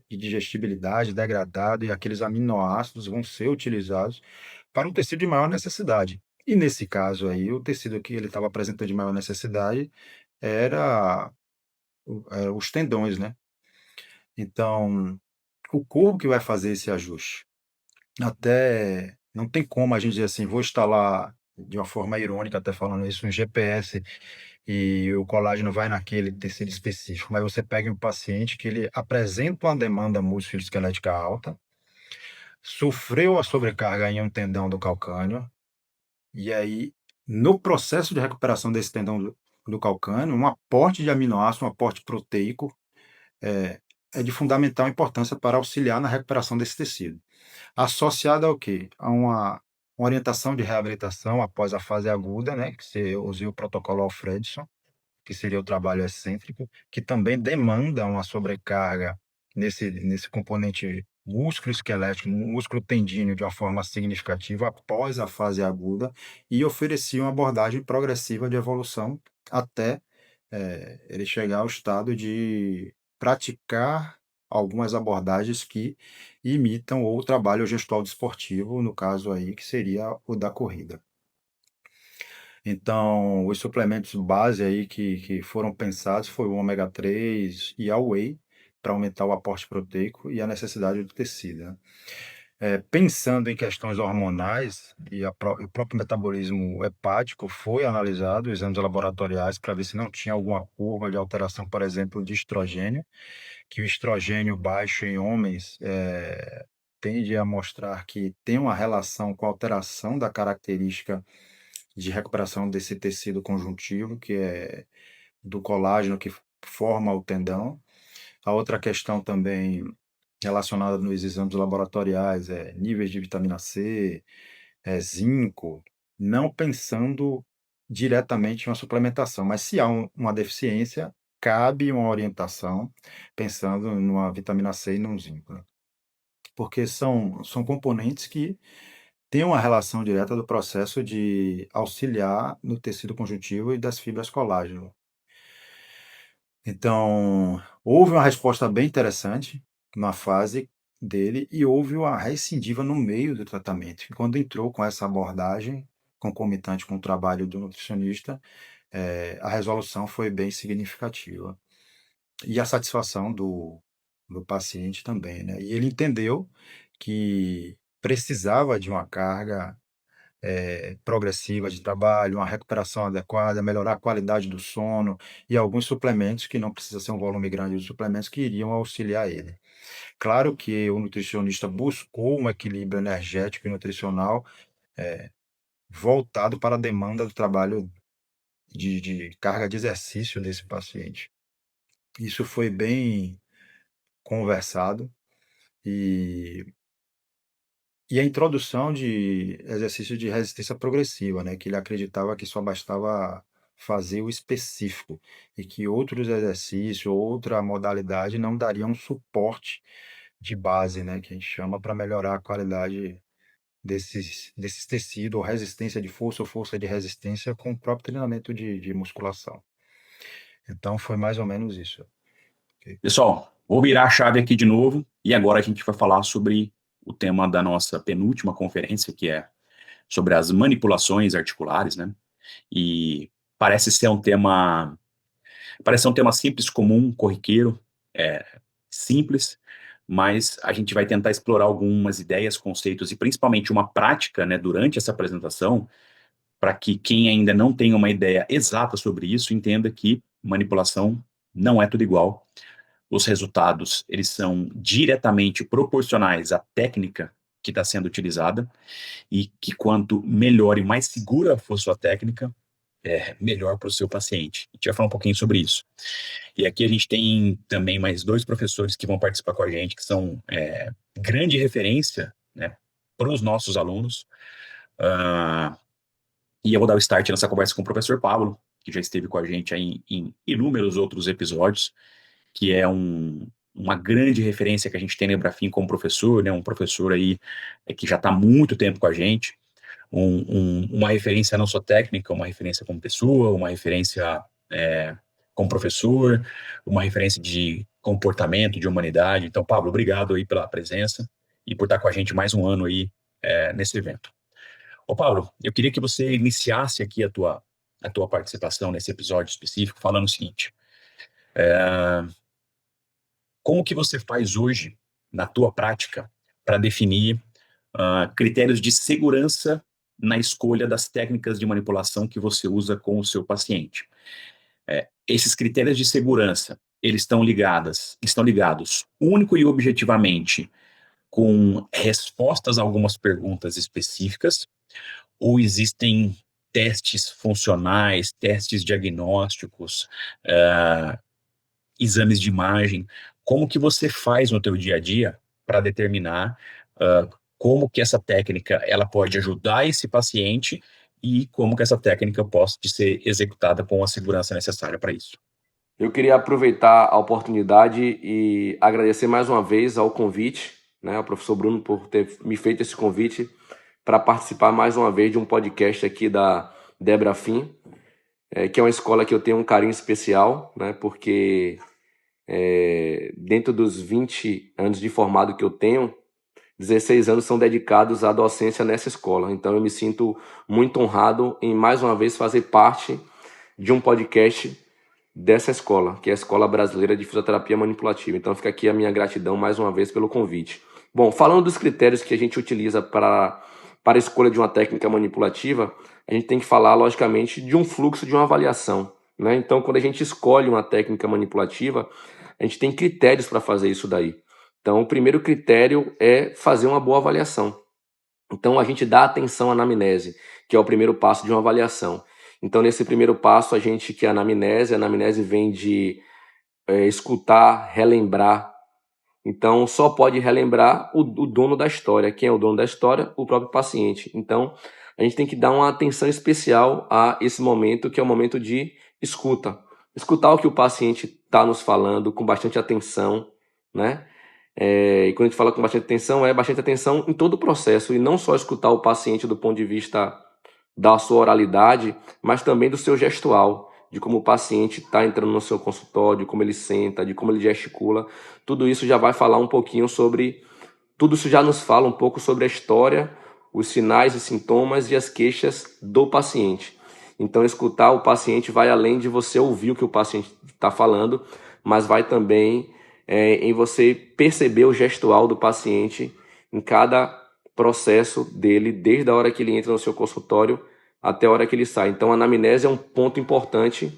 de digestibilidade, degradado, e aqueles aminoácidos vão ser utilizados para um tecido de maior necessidade. E nesse caso aí, o tecido que ele estava apresentando de maior necessidade era os tendões, né? Então, o corpo que vai fazer esse ajuste. Até não tem como a gente dizer assim, vou instalar de uma forma irônica, até falando isso, um GPS e o colágeno vai naquele tecido específico. Mas você pega um paciente que ele apresenta uma demanda musculoesquelética alta, sofreu a sobrecarga em um tendão do calcâneo, e aí, no processo de recuperação desse tendão do calcâneo, um aporte de aminoácido, um aporte proteico, é de fundamental importância para auxiliar na recuperação desse tecido. Associado ao quê? A uma orientação de reabilitação após a fase aguda, né? Que você usou o protocolo Alfredson, que seria o trabalho excêntrico, que também demanda uma sobrecarga nesse componente músculo esquelético, músculo tendíneo de uma forma significativa após a fase aguda, e oferecia uma abordagem progressiva de evolução até ele chegar ao estado de praticar algumas abordagens que imitam o trabalho gestual desportivo, no caso aí, que seria o da corrida. Então, os suplementos base aí que foram pensados foi o ômega 3 e a whey, para aumentar o aporte proteico e a necessidade do tecido, né? Pensando em questões hormonais e o próprio metabolismo hepático, foi analisado exames laboratoriais para ver se não tinha alguma curva de alteração, por exemplo, de estrogênio, que o estrogênio baixo em homens tende a mostrar que tem uma relação com a alteração da característica de recuperação desse tecido conjuntivo, que é do colágeno que forma o tendão. A outra questão também relacionada nos exames laboratoriais é níveis de vitamina C, zinco, não pensando diretamente em uma suplementação, mas se há uma deficiência, cabe uma orientação pensando numa vitamina C e num zinco, né? Porque são componentes que têm uma relação direta do processo de auxiliar no tecido conjuntivo e das fibras colágeno. Então, houve uma resposta bem interessante na fase dele e houve uma recidiva no meio do tratamento. E quando entrou com essa abordagem concomitante com o trabalho do nutricionista, a resolução foi bem significativa. E a satisfação do paciente também, né? E ele entendeu que precisava de uma carga progressiva de trabalho, uma recuperação adequada, melhorar a qualidade do sono e alguns suplementos, que não precisa ser um volume grande de suplementos, que iriam auxiliar ele. Claro que o nutricionista buscou um equilíbrio energético e nutricional voltado para a demanda do trabalho de carga de exercício desse paciente. Isso foi bem conversado e a introdução de exercício de resistência progressiva, né, que ele acreditava que só bastava fazer o específico e que outros exercícios, outra modalidade não dariam suporte de base, né, que a gente chama, para melhorar a qualidade desses tecidos, ou resistência de força ou força de resistência com o próprio treinamento de musculação. Então foi mais ou menos isso. Pessoal, vou virar a chave aqui de novo e agora a gente vai falar sobre o tema da nossa penúltima conferência, que é sobre as manipulações articulares, né? E parece ser um tema simples, comum, corriqueiro, simples, mas a gente vai tentar explorar algumas ideias, conceitos e principalmente uma prática, né, durante essa apresentação, para que quem ainda não tem uma ideia exata sobre isso entenda que manipulação não é tudo igual. Os resultados, eles são diretamente proporcionais à técnica que está sendo utilizada e que quanto melhor e mais segura for sua técnica, melhor para o seu paciente. A gente vai falar um pouquinho sobre isso. E aqui a gente tem também mais 2 professores que vão participar com a gente, que são grande referência, né, para os nossos alunos. E eu vou dar o start nessa conversa com o professor Pablo, que já esteve com a gente aí em inúmeros outros episódios, que é uma grande referência que a gente tem na Embrafim como professor, né? Um professor aí que já está há muito tempo com a gente, uma referência não só técnica, uma referência como pessoa, uma referência como professor, uma referência de comportamento, de humanidade. Então, Pablo, obrigado aí pela presença e por estar com a gente mais um ano aí nesse evento. Ô, Paulo, eu queria que você iniciasse aqui a tua participação nesse episódio específico falando o seguinte: como que você faz hoje, na tua prática, para definir critérios de segurança na escolha das técnicas de manipulação que você usa com o seu paciente? Esses critérios de segurança, eles estão ligados único e objetivamente com respostas a algumas perguntas específicas, ou existem testes funcionais, testes diagnósticos, exames de imagem? Como que você faz no teu dia a dia para determinar como que essa técnica ela pode ajudar esse paciente e como que essa técnica pode ser executada com a segurança necessária para isso? Eu queria aproveitar a oportunidade e agradecer mais uma vez ao convite, né, ao professor Bruno por ter me feito esse convite para participar mais uma vez de um podcast aqui da Embrafim, que é uma escola que eu tenho um carinho especial, né, porque dentro dos 20 anos de formado que eu tenho, 16 anos são dedicados à docência nessa escola. Então eu me sinto muito honrado em mais uma vez fazer parte de um podcast dessa escola, que é a Escola Brasileira de Fisioterapia Manipulativa. Então fica aqui a minha gratidão mais uma vez pelo convite. Bom, falando dos critérios que a gente utiliza para a escolha de uma técnica manipulativa, a gente tem que falar, logicamente, de um fluxo de uma avaliação, né? Então, quando a gente escolhe uma técnica manipulativa, a gente tem critérios para fazer isso daí. Então, o primeiro critério é fazer uma boa avaliação. Então, a gente dá atenção à anamnese, que é o primeiro passo de uma avaliação. Então, nesse primeiro passo, que é a anamnese vem de escutar, relembrar. Então, só pode relembrar o dono da história. Quem é o dono da história? O próprio paciente. Então, a gente tem que dar uma atenção especial a esse momento, que é o momento de escuta. Escutar o que o paciente está nos falando com bastante atenção, né? E quando a gente fala com bastante atenção, é bastante atenção em todo o processo, e não só escutar o paciente do ponto de vista da sua oralidade, mas também do seu gestual, de como o paciente está entrando no seu consultório, de como ele senta, de como ele gesticula. Tudo isso já vai falar um pouquinho sobre... Tudo isso já nos fala um pouco sobre a história, os sinais e sintomas e as queixas do paciente. Então, escutar o paciente vai além de você ouvir o que o paciente está falando, mas vai também em você perceber o gestual do paciente em cada processo dele, desde a hora que ele entra no seu consultório até a hora que ele sai. Então, a anamnese é um ponto importante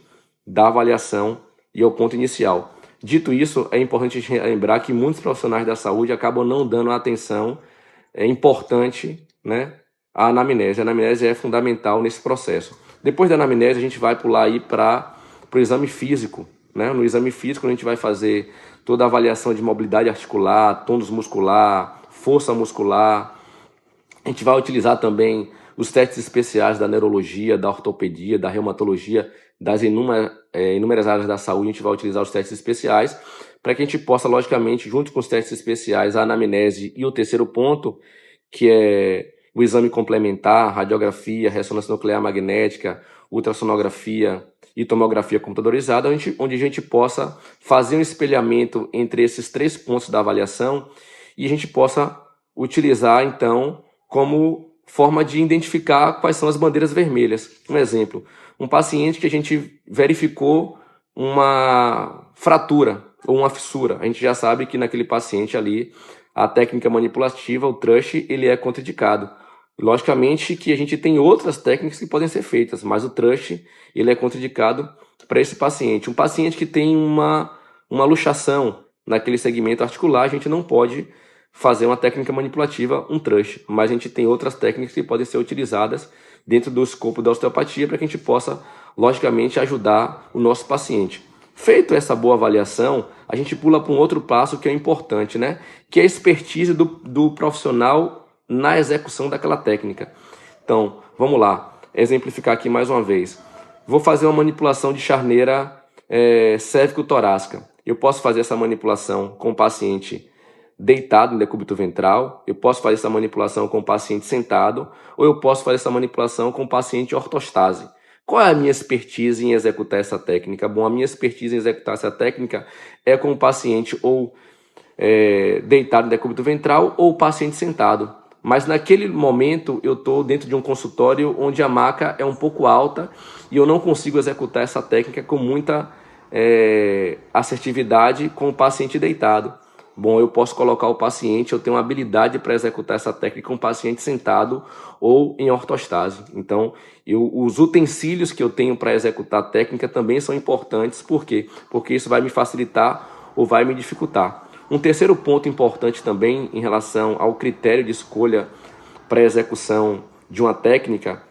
da avaliação e é o ponto inicial. Dito isso, é importante lembrar que muitos profissionais da saúde acabam não dando a atenção importante, né, à anamnese. A anamnese é fundamental nesse processo. Depois da anamnese, a gente vai pular aí para o exame físico, né? No exame físico, a gente vai fazer toda a avaliação de mobilidade articular, tônus muscular, força muscular. A gente vai utilizar também os testes especiais da neurologia, da ortopedia, da reumatologia, das inúmeras áreas da saúde. A gente vai utilizar os testes especiais para que a gente possa, logicamente, junto com os testes especiais, a anamnese e o terceiro ponto, que é o exame complementar, radiografia, ressonância nuclear magnética, ultrassonografia e tomografia computadorizada, onde a gente possa fazer um espelhamento entre esses três pontos da avaliação e a gente possa utilizar, então, como forma de identificar quais são as bandeiras vermelhas. Um exemplo, um paciente que a gente verificou uma fratura ou uma fissura. A gente já sabe que naquele paciente ali, a técnica manipulativa, o TRUSH, ele é contraindicado. Logicamente que a gente tem outras técnicas que podem ser feitas, mas o TRUSH, ele é contraindicado para esse paciente. Um paciente que tem uma luxação naquele segmento articular, a gente não pode fazer uma técnica manipulativa, um TRUSH, mas a gente tem outras técnicas que podem ser utilizadas dentro do escopo da osteopatia para que a gente possa, logicamente, ajudar o nosso paciente. Feito essa boa avaliação, a gente pula para um outro passo que é importante, né? Que é a expertise do profissional na execução daquela técnica. Então, vamos lá. exemplificar aqui mais uma vez. Vou fazer uma manipulação de charneira cérvico-torácica. Eu posso fazer essa manipulação com o paciente deitado em decúbito ventral, eu posso fazer essa manipulação com o paciente sentado, ou eu posso fazer essa manipulação com o paciente ortostase. Qual é a minha expertise em executar essa técnica? Bom, a minha expertise em executar essa técnica é com o paciente ou deitado em decúbito ventral ou o paciente sentado. Mas naquele momento eu estou dentro de um consultório onde a maca é um pouco alta e eu não consigo executar essa técnica com muita assertividade com o paciente deitado. Bom, eu posso colocar o paciente, eu tenho uma habilidade para executar essa técnica com o paciente sentado ou em ortostase. Então, os utensílios que eu tenho para executar a técnica também são importantes. Por quê? Porque isso vai me facilitar ou vai me dificultar. Um terceiro ponto importante também em relação ao critério de escolha para a execução de uma técnica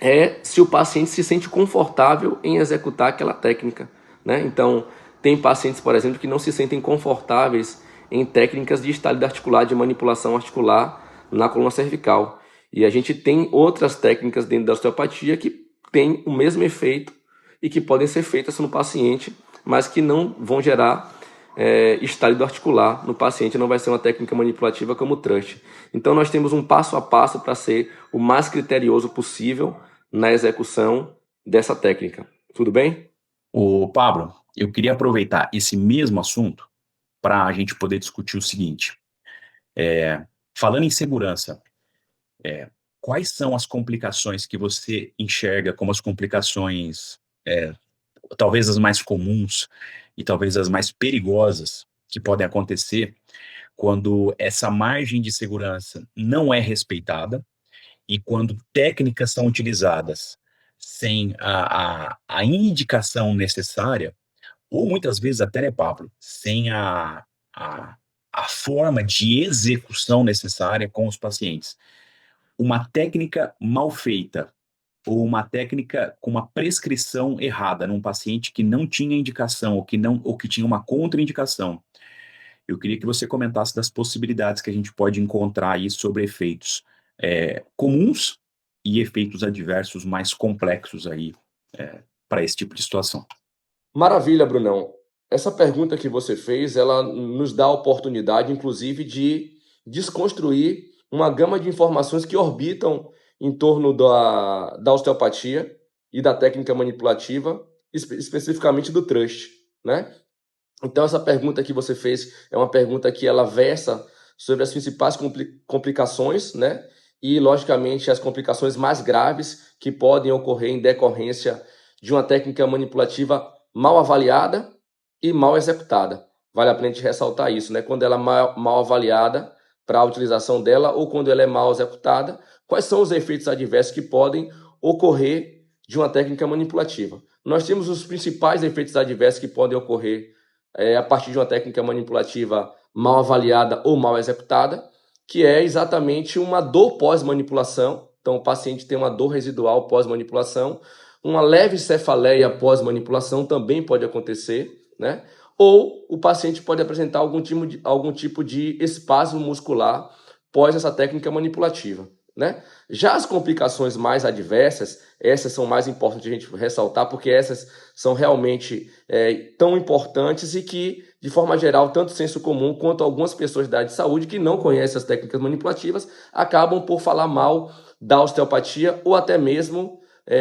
é se o paciente se sente confortável em executar aquela técnica, né? Então, tem pacientes, por exemplo, que não se sentem confortáveis em técnicas de estalida articular, de manipulação articular na coluna cervical. E a gente tem outras técnicas dentro da osteopatia que têm o mesmo efeito e que podem ser feitas no paciente, mas que não vão gerar estálido articular no paciente, não vai ser uma técnica manipulativa como o thrust. Então nós temos um passo a passo para ser o mais criterioso possível na execução dessa técnica. Tudo bem? Ô, Pablo, eu queria aproveitar esse mesmo assunto para a gente poder discutir o seguinte. Falando em segurança, quais são as complicações que você enxerga como as complicações, talvez as mais comuns e talvez as mais perigosas que podem acontecer quando essa margem de segurança não é respeitada e quando técnicas são utilizadas sem a indicação necessária, ou muitas vezes até, né, Pablo, sem a forma de execução necessária com os pacientes. Uma técnica mal feita ou uma técnica com uma prescrição errada num paciente que não tinha indicação ou que tinha uma contraindicação. Eu queria que você comentasse das possibilidades que a gente pode encontrar aí sobre efeitos comuns e efeitos adversos mais complexos aí para esse tipo de situação. Maravilha, Brunão. Essa pergunta que você fez, ela nos dá a oportunidade, inclusive, de desconstruir uma gama de informações que orbitam em torno da osteopatia e da técnica manipulativa, especificamente do thrust, né? Então, essa pergunta que você fez é uma pergunta que ela versa sobre as principais complicações, né? E, logicamente, as complicações mais graves que podem ocorrer em decorrência de uma técnica manipulativa mal avaliada e mal executada. Vale a pena a gente ressaltar isso, né? Quando ela é mal avaliada para a utilização dela ou quando ela é mal executada, quais são os efeitos adversos que podem ocorrer de uma técnica manipulativa? Nós temos os principais efeitos adversos que podem ocorrer a partir de uma técnica manipulativa mal avaliada ou mal executada, que é exatamente uma dor pós-manipulação. Então, o paciente tem uma dor residual pós-manipulação, uma leve cefaleia pós-manipulação também pode acontecer, né? Ou o paciente pode apresentar algum tipo de espasmo muscular pós essa técnica manipulativa, né? Já as complicações mais adversas, essas são mais importantes a gente ressaltar, porque essas são realmente tão importantes e que, de forma geral, tanto o senso comum quanto algumas pessoas da área de saúde que não conhecem as técnicas manipulativas acabam por falar mal da osteopatia ou até mesmo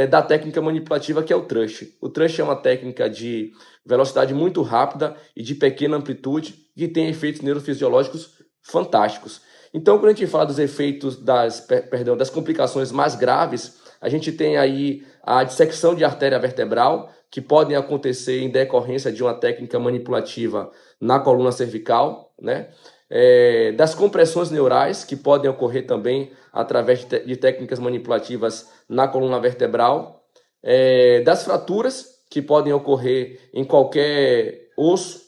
da técnica manipulativa, que é o thrust. O thrust é uma técnica de velocidade muito rápida e de pequena amplitude que tem efeitos neurofisiológicos fantásticos. Então, quando a gente fala dos efeitos das complicações mais graves, a gente tem aí a dissecção de artéria vertebral, que podem acontecer em decorrência de uma técnica manipulativa na coluna cervical, né? Das compressões neurais, que podem ocorrer também através de técnicas manipulativas na coluna vertebral, das fraturas, que podem ocorrer em qualquer osso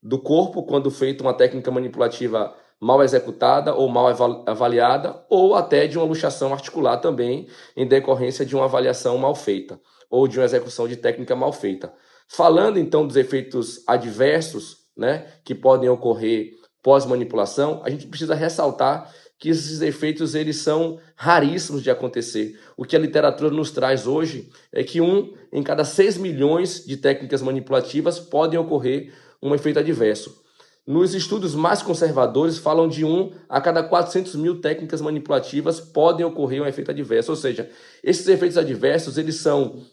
do corpo, quando feita uma técnica manipulativa mal executada ou mal avaliada, ou até de uma luxação articular também, em decorrência de uma avaliação mal feita, ou de uma execução de técnica mal feita. Falando então dos efeitos adversos, né, que podem ocorrer pós-manipulação, a gente precisa ressaltar que esses efeitos eles são raríssimos de acontecer. O que a literatura nos traz hoje é que 1 em cada 6 milhões de técnicas manipulativas podem ocorrer um efeito adverso. Nos estudos mais conservadores, falam de 1 a cada 400 mil técnicas manipulativas podem ocorrer um efeito adverso. Ou seja, esses efeitos adversos eles são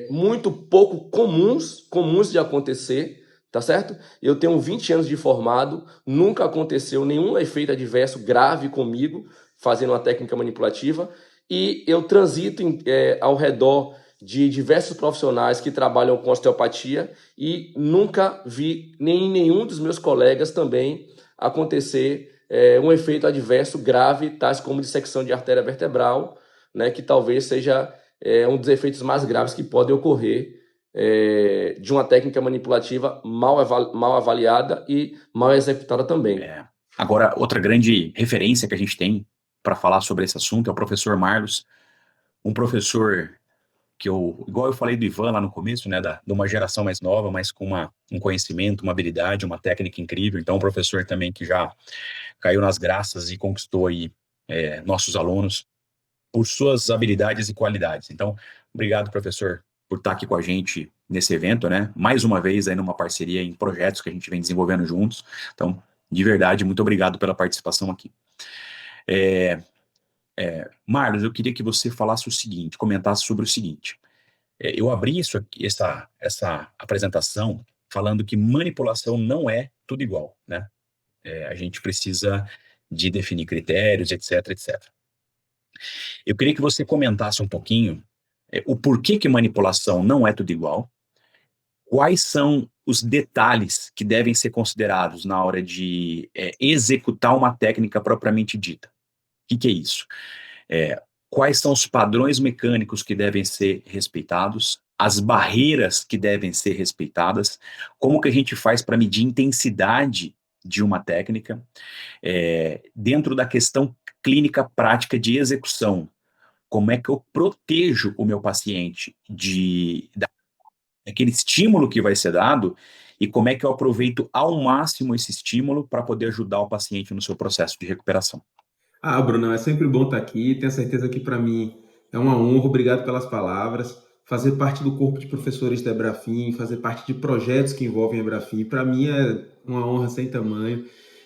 muito pouco comuns de acontecer, tá certo? Eu tenho 20 anos de formado, nunca aconteceu nenhum efeito adverso grave comigo, fazendo uma técnica manipulativa, e eu transito ao redor de diversos profissionais que trabalham com osteopatia e nunca vi nem em nenhum dos meus colegas também acontecer um efeito adverso grave, tais como dissecção de artéria vertebral, né, que talvez seja um dos efeitos mais graves que podem ocorrer de uma técnica manipulativa mal avaliada e mal executada também. Agora, outra grande referência que a gente tem para falar sobre esse assunto é o professor Marlos, um professor que igual eu falei do Ivan lá no começo, né, de uma geração mais nova, mas com um conhecimento, uma habilidade, uma técnica incrível. Então, um professor também que já caiu nas graças e conquistou aí nossos alunos por suas habilidades e qualidades. Então, obrigado, professor, por estar aqui com a gente nesse evento, né? Mais uma vez aí numa parceria em projetos que a gente vem desenvolvendo juntos. Então, de verdade, muito obrigado pela participação aqui. Marlos, eu queria que você falasse o seguinte, comentasse sobre o seguinte. Eu abri essa apresentação falando que manipulação não é tudo igual, né? A gente precisa de definir critérios, etc, etc. Eu queria que você comentasse um pouquinho o porquê que manipulação não é tudo igual, quais são os detalhes que devem ser considerados na hora de executar uma técnica propriamente dita. O que é isso? Quais são os padrões mecânicos que devem ser respeitados, as barreiras que devem ser respeitadas, como que a gente faz para medir intensidade de uma técnica, dentro da questão clínica prática de execução, como é que eu protejo o meu paciente daquele estímulo que vai ser dado e como é que eu aproveito ao máximo esse estímulo para poder ajudar o paciente no seu processo de recuperação. Bruno, é sempre bom estar aqui. Tenho certeza que para mim é uma honra. Obrigado pelas palavras. Fazer parte do corpo de professores da Ebrafim, fazer parte de projetos que envolvem a Ebrafim, para mim é uma honra sem tamanho.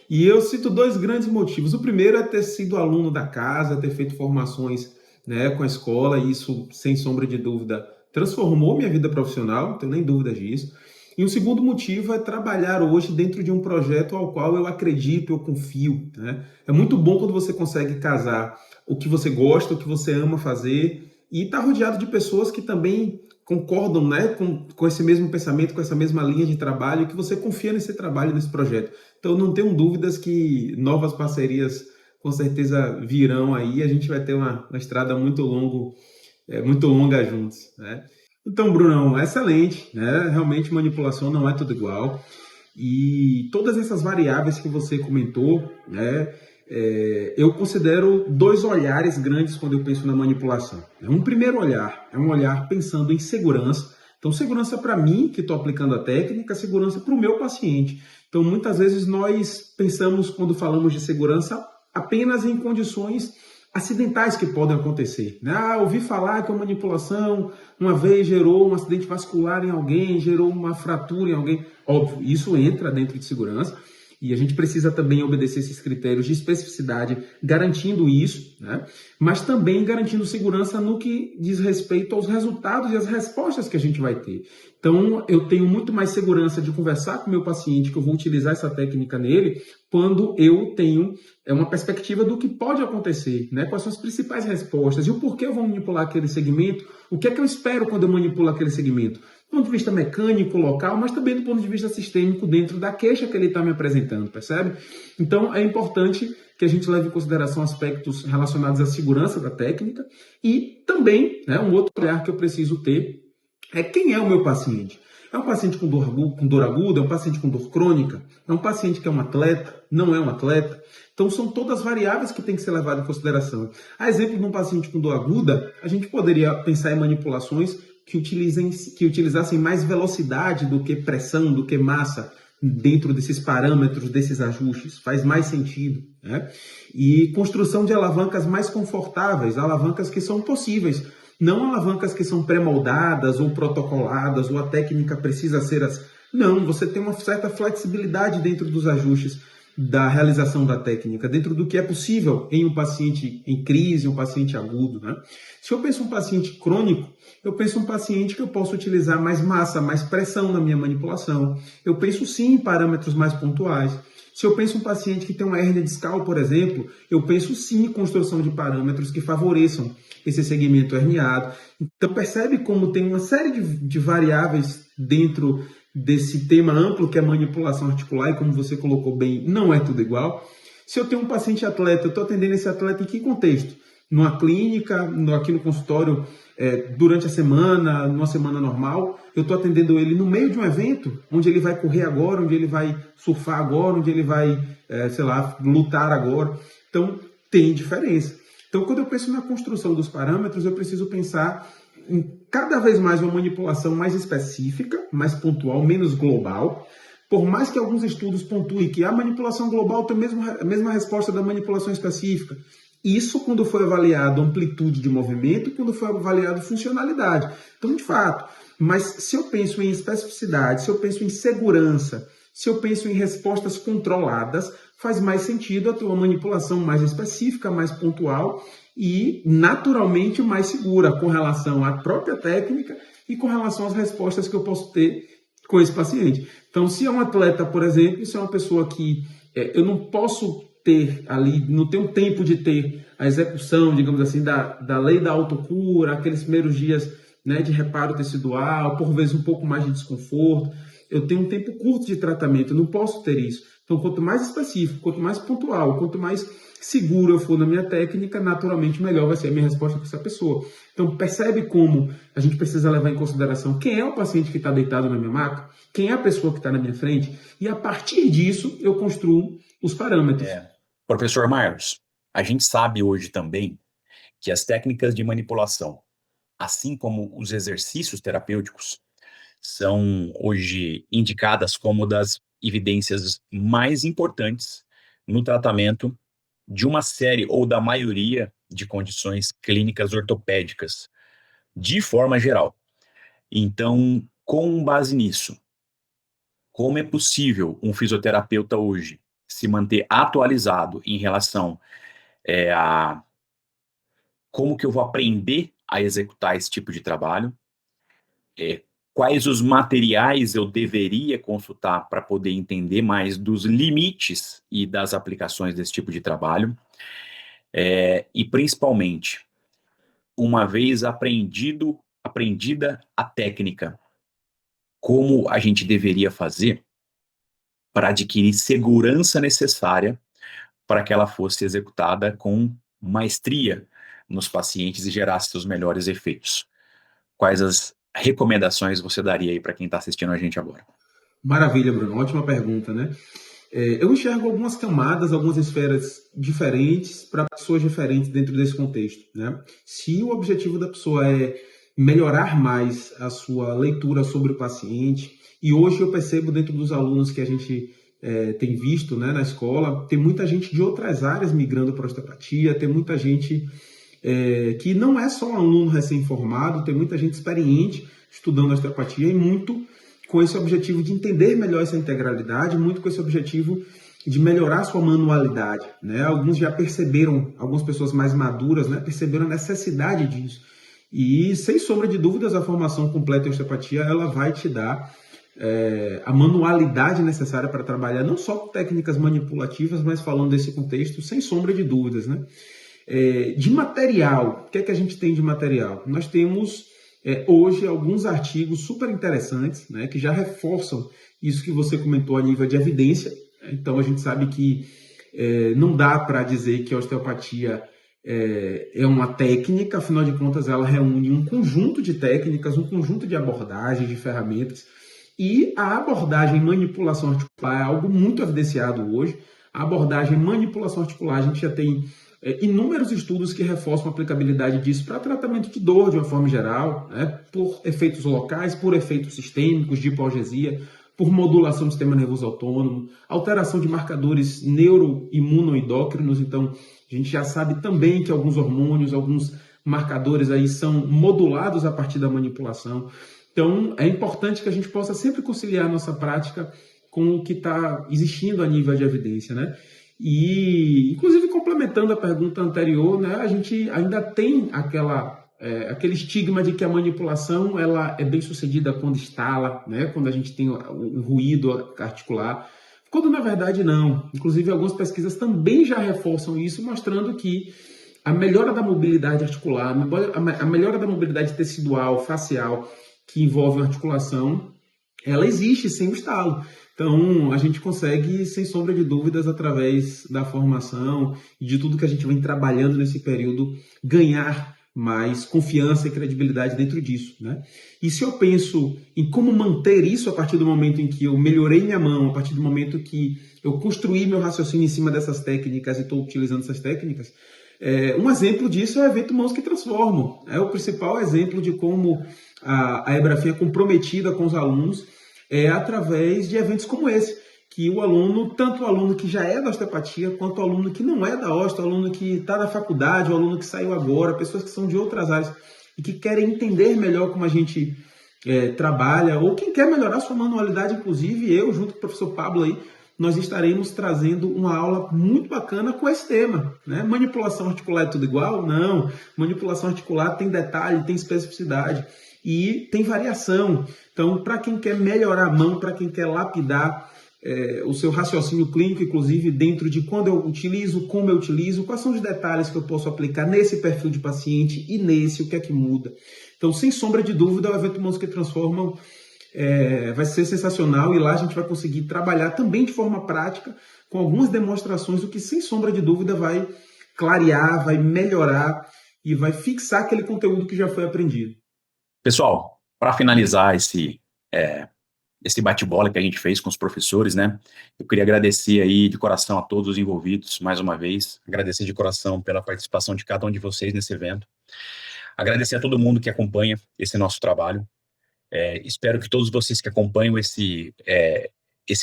E eu cito 2 grandes motivos. O primeiro é ter sido aluno da casa, ter feito formações, né, com a escola, e isso, sem sombra de dúvida, transformou minha vida profissional, não tenho nem dúvida disso. E o segundo motivo é trabalhar hoje dentro de um projeto ao qual eu acredito, eu confio, né? É muito bom quando você consegue casar o que você gosta, o que você ama fazer, e estar rodeado de pessoas que também concordam, né, com esse mesmo pensamento, com essa mesma linha de trabalho, e que você confia nesse trabalho, nesse projeto. Então, não tenho dúvidas que novas parcerias com certeza virão aí, a gente vai ter uma estrada muito longa juntos, né? Então, Brunão, excelente, né? Realmente manipulação não é tudo igual. E todas essas variáveis que você comentou, né? Eu considero 2 olhares grandes quando eu penso na manipulação. Um primeiro olhar é um olhar pensando em segurança. Então, segurança para mim, que estou aplicando a técnica, segurança para o meu paciente. Então, muitas vezes nós pensamos, quando falamos de segurança, apenas em condições acidentais que podem acontecer, né? Ouvi falar que a manipulação uma vez gerou um acidente vascular em alguém, gerou uma fratura em alguém. Óbvio, isso entra dentro de segurança e a gente precisa também obedecer esses critérios de especificidade, garantindo isso, né? Mas também garantindo segurança no que diz respeito aos resultados e às respostas que a gente vai ter. Então, eu tenho muito mais segurança de conversar com o meu paciente, que eu vou utilizar essa técnica nele, quando eu tenho uma perspectiva do que pode acontecer, né? Quais são as principais respostas e o porquê eu vou manipular aquele segmento, o que é que eu espero quando eu manipulo aquele segmento, do ponto de vista mecânico, local, mas também do ponto de vista sistêmico, dentro da queixa que ele está me apresentando, percebe? Então, é importante que a gente leve em consideração aspectos relacionados à segurança da técnica e também, né, um outro olhar que eu preciso ter é quem é o meu paciente. É um paciente com dor aguda? É um paciente com dor crônica? É um paciente que é um atleta? Não é um atleta? Então, são todas variáveis que têm que ser levadas em consideração. A exemplo de um paciente com dor aguda, a gente poderia pensar em manipulações que utilizassem mais velocidade do que pressão, do que massa. dentro desses parâmetros, desses ajustes, faz mais sentido, né? E construção de alavancas mais confortáveis, alavancas que são possíveis, não alavancas que são pré-moldadas ou protocoladas, ou a técnica precisa ser assim. Não, você tem uma certa flexibilidade dentro dos ajustes da realização da técnica, dentro do que é possível em um paciente em crise, um paciente agudo, né? Se eu penso um paciente crônico, eu penso um paciente que eu posso utilizar mais massa, mais pressão na minha manipulação. Eu penso sim em parâmetros mais pontuais. Se eu penso um paciente que tem uma hérnia discal, por exemplo, eu penso sim em construção de parâmetros que favoreçam esse segmento herniado. Então percebe como tem uma série de variáveis dentro desse tema amplo que é manipulação articular, e como você colocou bem, não é tudo igual. Se eu tenho um paciente atleta, eu estou atendendo esse atleta em que contexto? Numa clínica, aqui no consultório, durante a semana, numa semana normal, eu estou atendendo ele no meio de um evento, onde ele vai correr agora, onde ele vai surfar agora, onde ele vai, lutar agora. Então, tem diferença. Então, quando eu penso na construção dos parâmetros, eu preciso pensar em cada vez mais uma manipulação mais específica, mais pontual, menos global. Por mais que alguns estudos pontuem que a manipulação global tem a mesma resposta da manipulação específica. Isso quando foi avaliado amplitude de movimento, quando foi avaliado funcionalidade. Então, de fato, mas se eu penso em especificidade, se eu penso em segurança, se eu penso em respostas controladas, faz mais sentido eu ter uma manipulação mais específica, mais pontual e naturalmente mais segura com relação à própria técnica e com relação às respostas que eu posso ter com esse paciente. Então, se é um atleta, por exemplo, se é uma pessoa que eu não posso ter ali, não tenho tempo de ter a execução, digamos assim, da lei da autocura, aqueles primeiros dias, né, de reparo tecidual, por vezes um pouco mais de desconforto, eu tenho um tempo curto de tratamento, eu não posso ter isso. Então, quanto mais específico, quanto mais pontual, quanto mais seguro eu for na minha técnica, naturalmente melhor vai ser a minha resposta para essa pessoa. Então, percebe como a gente precisa levar em consideração quem é o paciente que está deitado na minha maca, quem é a pessoa que está na minha frente, e a partir disso eu construo os parâmetros. Professor Marlos, a gente sabe hoje também que as técnicas de manipulação, assim como os exercícios terapêuticos, são hoje indicadas como das evidências mais importantes no tratamento de uma série ou da maioria de condições clínicas ortopédicas, de forma geral. Então, com base nisso, como é possível um fisioterapeuta hoje se manter atualizado em relação a como que eu vou aprender a executar esse tipo de trabalho, quais os materiais eu deveria consultar para poder entender mais dos limites e das aplicações desse tipo de trabalho, e principalmente, uma vez aprendida a técnica, como a gente deveria fazer para adquirir segurança necessária para que ela fosse executada com maestria nos pacientes e gerasse os melhores efeitos. Quais as recomendações você daria aí para quem está assistindo a gente agora? Maravilha, Bruno. Ótima pergunta, né? Eu enxergo algumas camadas, algumas esferas diferentes para pessoas diferentes dentro desse contexto, né? Se o objetivo da pessoa é melhorar mais a sua leitura sobre o paciente, e hoje eu percebo dentro dos alunos que a gente tem visto, né, na escola, tem muita gente de outras áreas migrando para a osteopatia, tem muita gente que não é só um aluno recém-formado, tem muita gente experiente estudando osteopatia e muito com esse objetivo de entender melhor essa integralidade, muito com esse objetivo de melhorar a sua manualidade, né? Alguns já perceberam, algumas pessoas mais maduras, né, perceberam a necessidade disso. E, sem sombra de dúvidas, a formação completa em osteopatia, ela vai te dar a manualidade necessária para trabalhar não só com técnicas manipulativas, mas falando desse contexto, sem sombra de dúvidas, né? De material, o que é que a gente tem de material? Nós temos hoje alguns artigos super interessantes, né, que já reforçam isso que você comentou a nível de evidência. Então a gente sabe que não dá para dizer que a osteopatia é uma técnica, afinal de contas ela reúne um conjunto de técnicas, um conjunto de abordagens, de ferramentas, e a abordagem manipulação articular é algo muito evidenciado hoje. A abordagem manipulação articular, a gente já tem inúmeros estudos que reforçam a aplicabilidade disso para tratamento de dor de uma forma geral, né, por efeitos locais, por efeitos sistêmicos, de hipoalgesia, por modulação do sistema nervoso autônomo, alteração de marcadores neuroimunoendócrinos. Então, a gente já sabe também que alguns hormônios, alguns marcadores aí são modulados a partir da manipulação. Então, é importante que a gente possa sempre conciliar a nossa prática com o que está existindo a nível de evidência, né? E, inclusive, complementando a pergunta anterior, né, a gente ainda tem aquele estigma de que a manipulação ela é bem sucedida quando estala, né, quando a gente tem um ruído articular, quando na verdade não. Inclusive, algumas pesquisas também já reforçam isso, mostrando que a melhora da mobilidade articular, a melhora da mobilidade tecidual, facial, que envolve a articulação, ela existe sem o estalo. Então, a gente consegue, sem sombra de dúvidas, através da formação e de tudo que a gente vem trabalhando nesse período, ganhar mais confiança e credibilidade dentro disso, né? E se eu penso em como manter isso a partir do momento em que eu melhorei minha mão, a partir do momento que eu construí meu raciocínio em cima dessas técnicas e estou utilizando essas técnicas, um exemplo disso é o evento Mãos que Transformam. É o principal exemplo de como a Ebrafim é comprometida com os alunos através de eventos como esse, que o aluno, tanto o aluno que já é da osteopatia, quanto o aluno que não é da osteo, o aluno que está na faculdade, o aluno que saiu agora, pessoas que são de outras áreas e que querem entender melhor como a gente trabalha, ou quem quer melhorar sua manualidade, inclusive eu, junto com o professor Pablo aí, nós estaremos trazendo uma aula muito bacana com esse tema, né? Manipulação articular é tudo igual? Não. Manipulação articular tem detalhe, tem especificidade e tem variação. Então, para quem quer melhorar a mão, para quem quer lapidar o seu raciocínio clínico, inclusive dentro de quando eu utilizo, como eu utilizo, quais são os detalhes que eu posso aplicar nesse perfil de paciente e nesse, o que é que muda. Então, sem sombra de dúvida, o evento Mãos que Transformam vai ser sensacional e lá a gente vai conseguir trabalhar também de forma prática com algumas demonstrações, o que sem sombra de dúvida vai clarear, vai melhorar e vai fixar aquele conteúdo que já foi aprendido. Pessoal, para finalizar esse bate-bola que a gente fez com os professores, né? Eu queria agradecer aí de coração a todos os envolvidos, mais uma vez, agradecer de coração pela participação de cada um de vocês nesse evento, agradecer a todo mundo que acompanha esse nosso trabalho. Espero que todos vocês que acompanham esse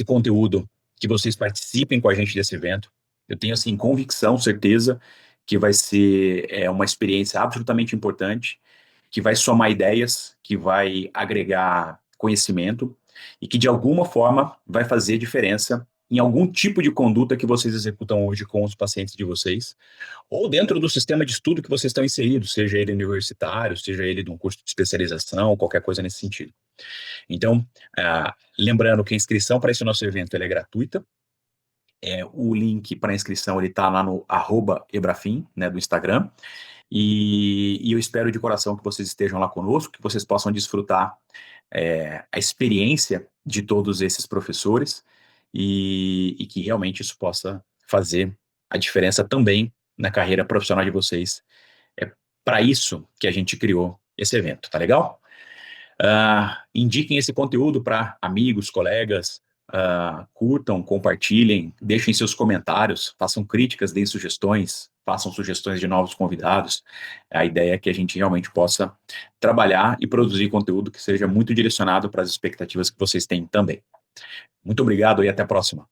conteúdo, que vocês participem com a gente desse evento. Eu tenho, assim, convicção, certeza, que vai ser uma experiência absolutamente importante, que vai somar ideias, que vai agregar conhecimento e que, de alguma forma, vai fazer diferença em algum tipo de conduta que vocês executam hoje com os pacientes de vocês, ou dentro do sistema de estudo que vocês estão inseridos, seja ele universitário, seja ele de um curso de especialização, qualquer coisa nesse sentido. Então, lembrando que a inscrição para esse nosso evento é gratuita. O link para a inscrição está lá no @ebrafim, né, do Instagram. E eu espero de coração que vocês estejam lá conosco, que vocês possam desfrutar a experiência de todos esses professores e que realmente isso possa fazer a diferença também na carreira profissional de vocês. É para isso que a gente criou esse evento, tá legal? Indiquem esse conteúdo para amigos, colegas, curtam, compartilhem, deixem seus comentários, façam críticas, deem sugestões, façam sugestões de novos convidados. A ideia é que a gente realmente possa trabalhar e produzir conteúdo que seja muito direcionado para as expectativas que vocês têm também. Muito obrigado e até a próxima.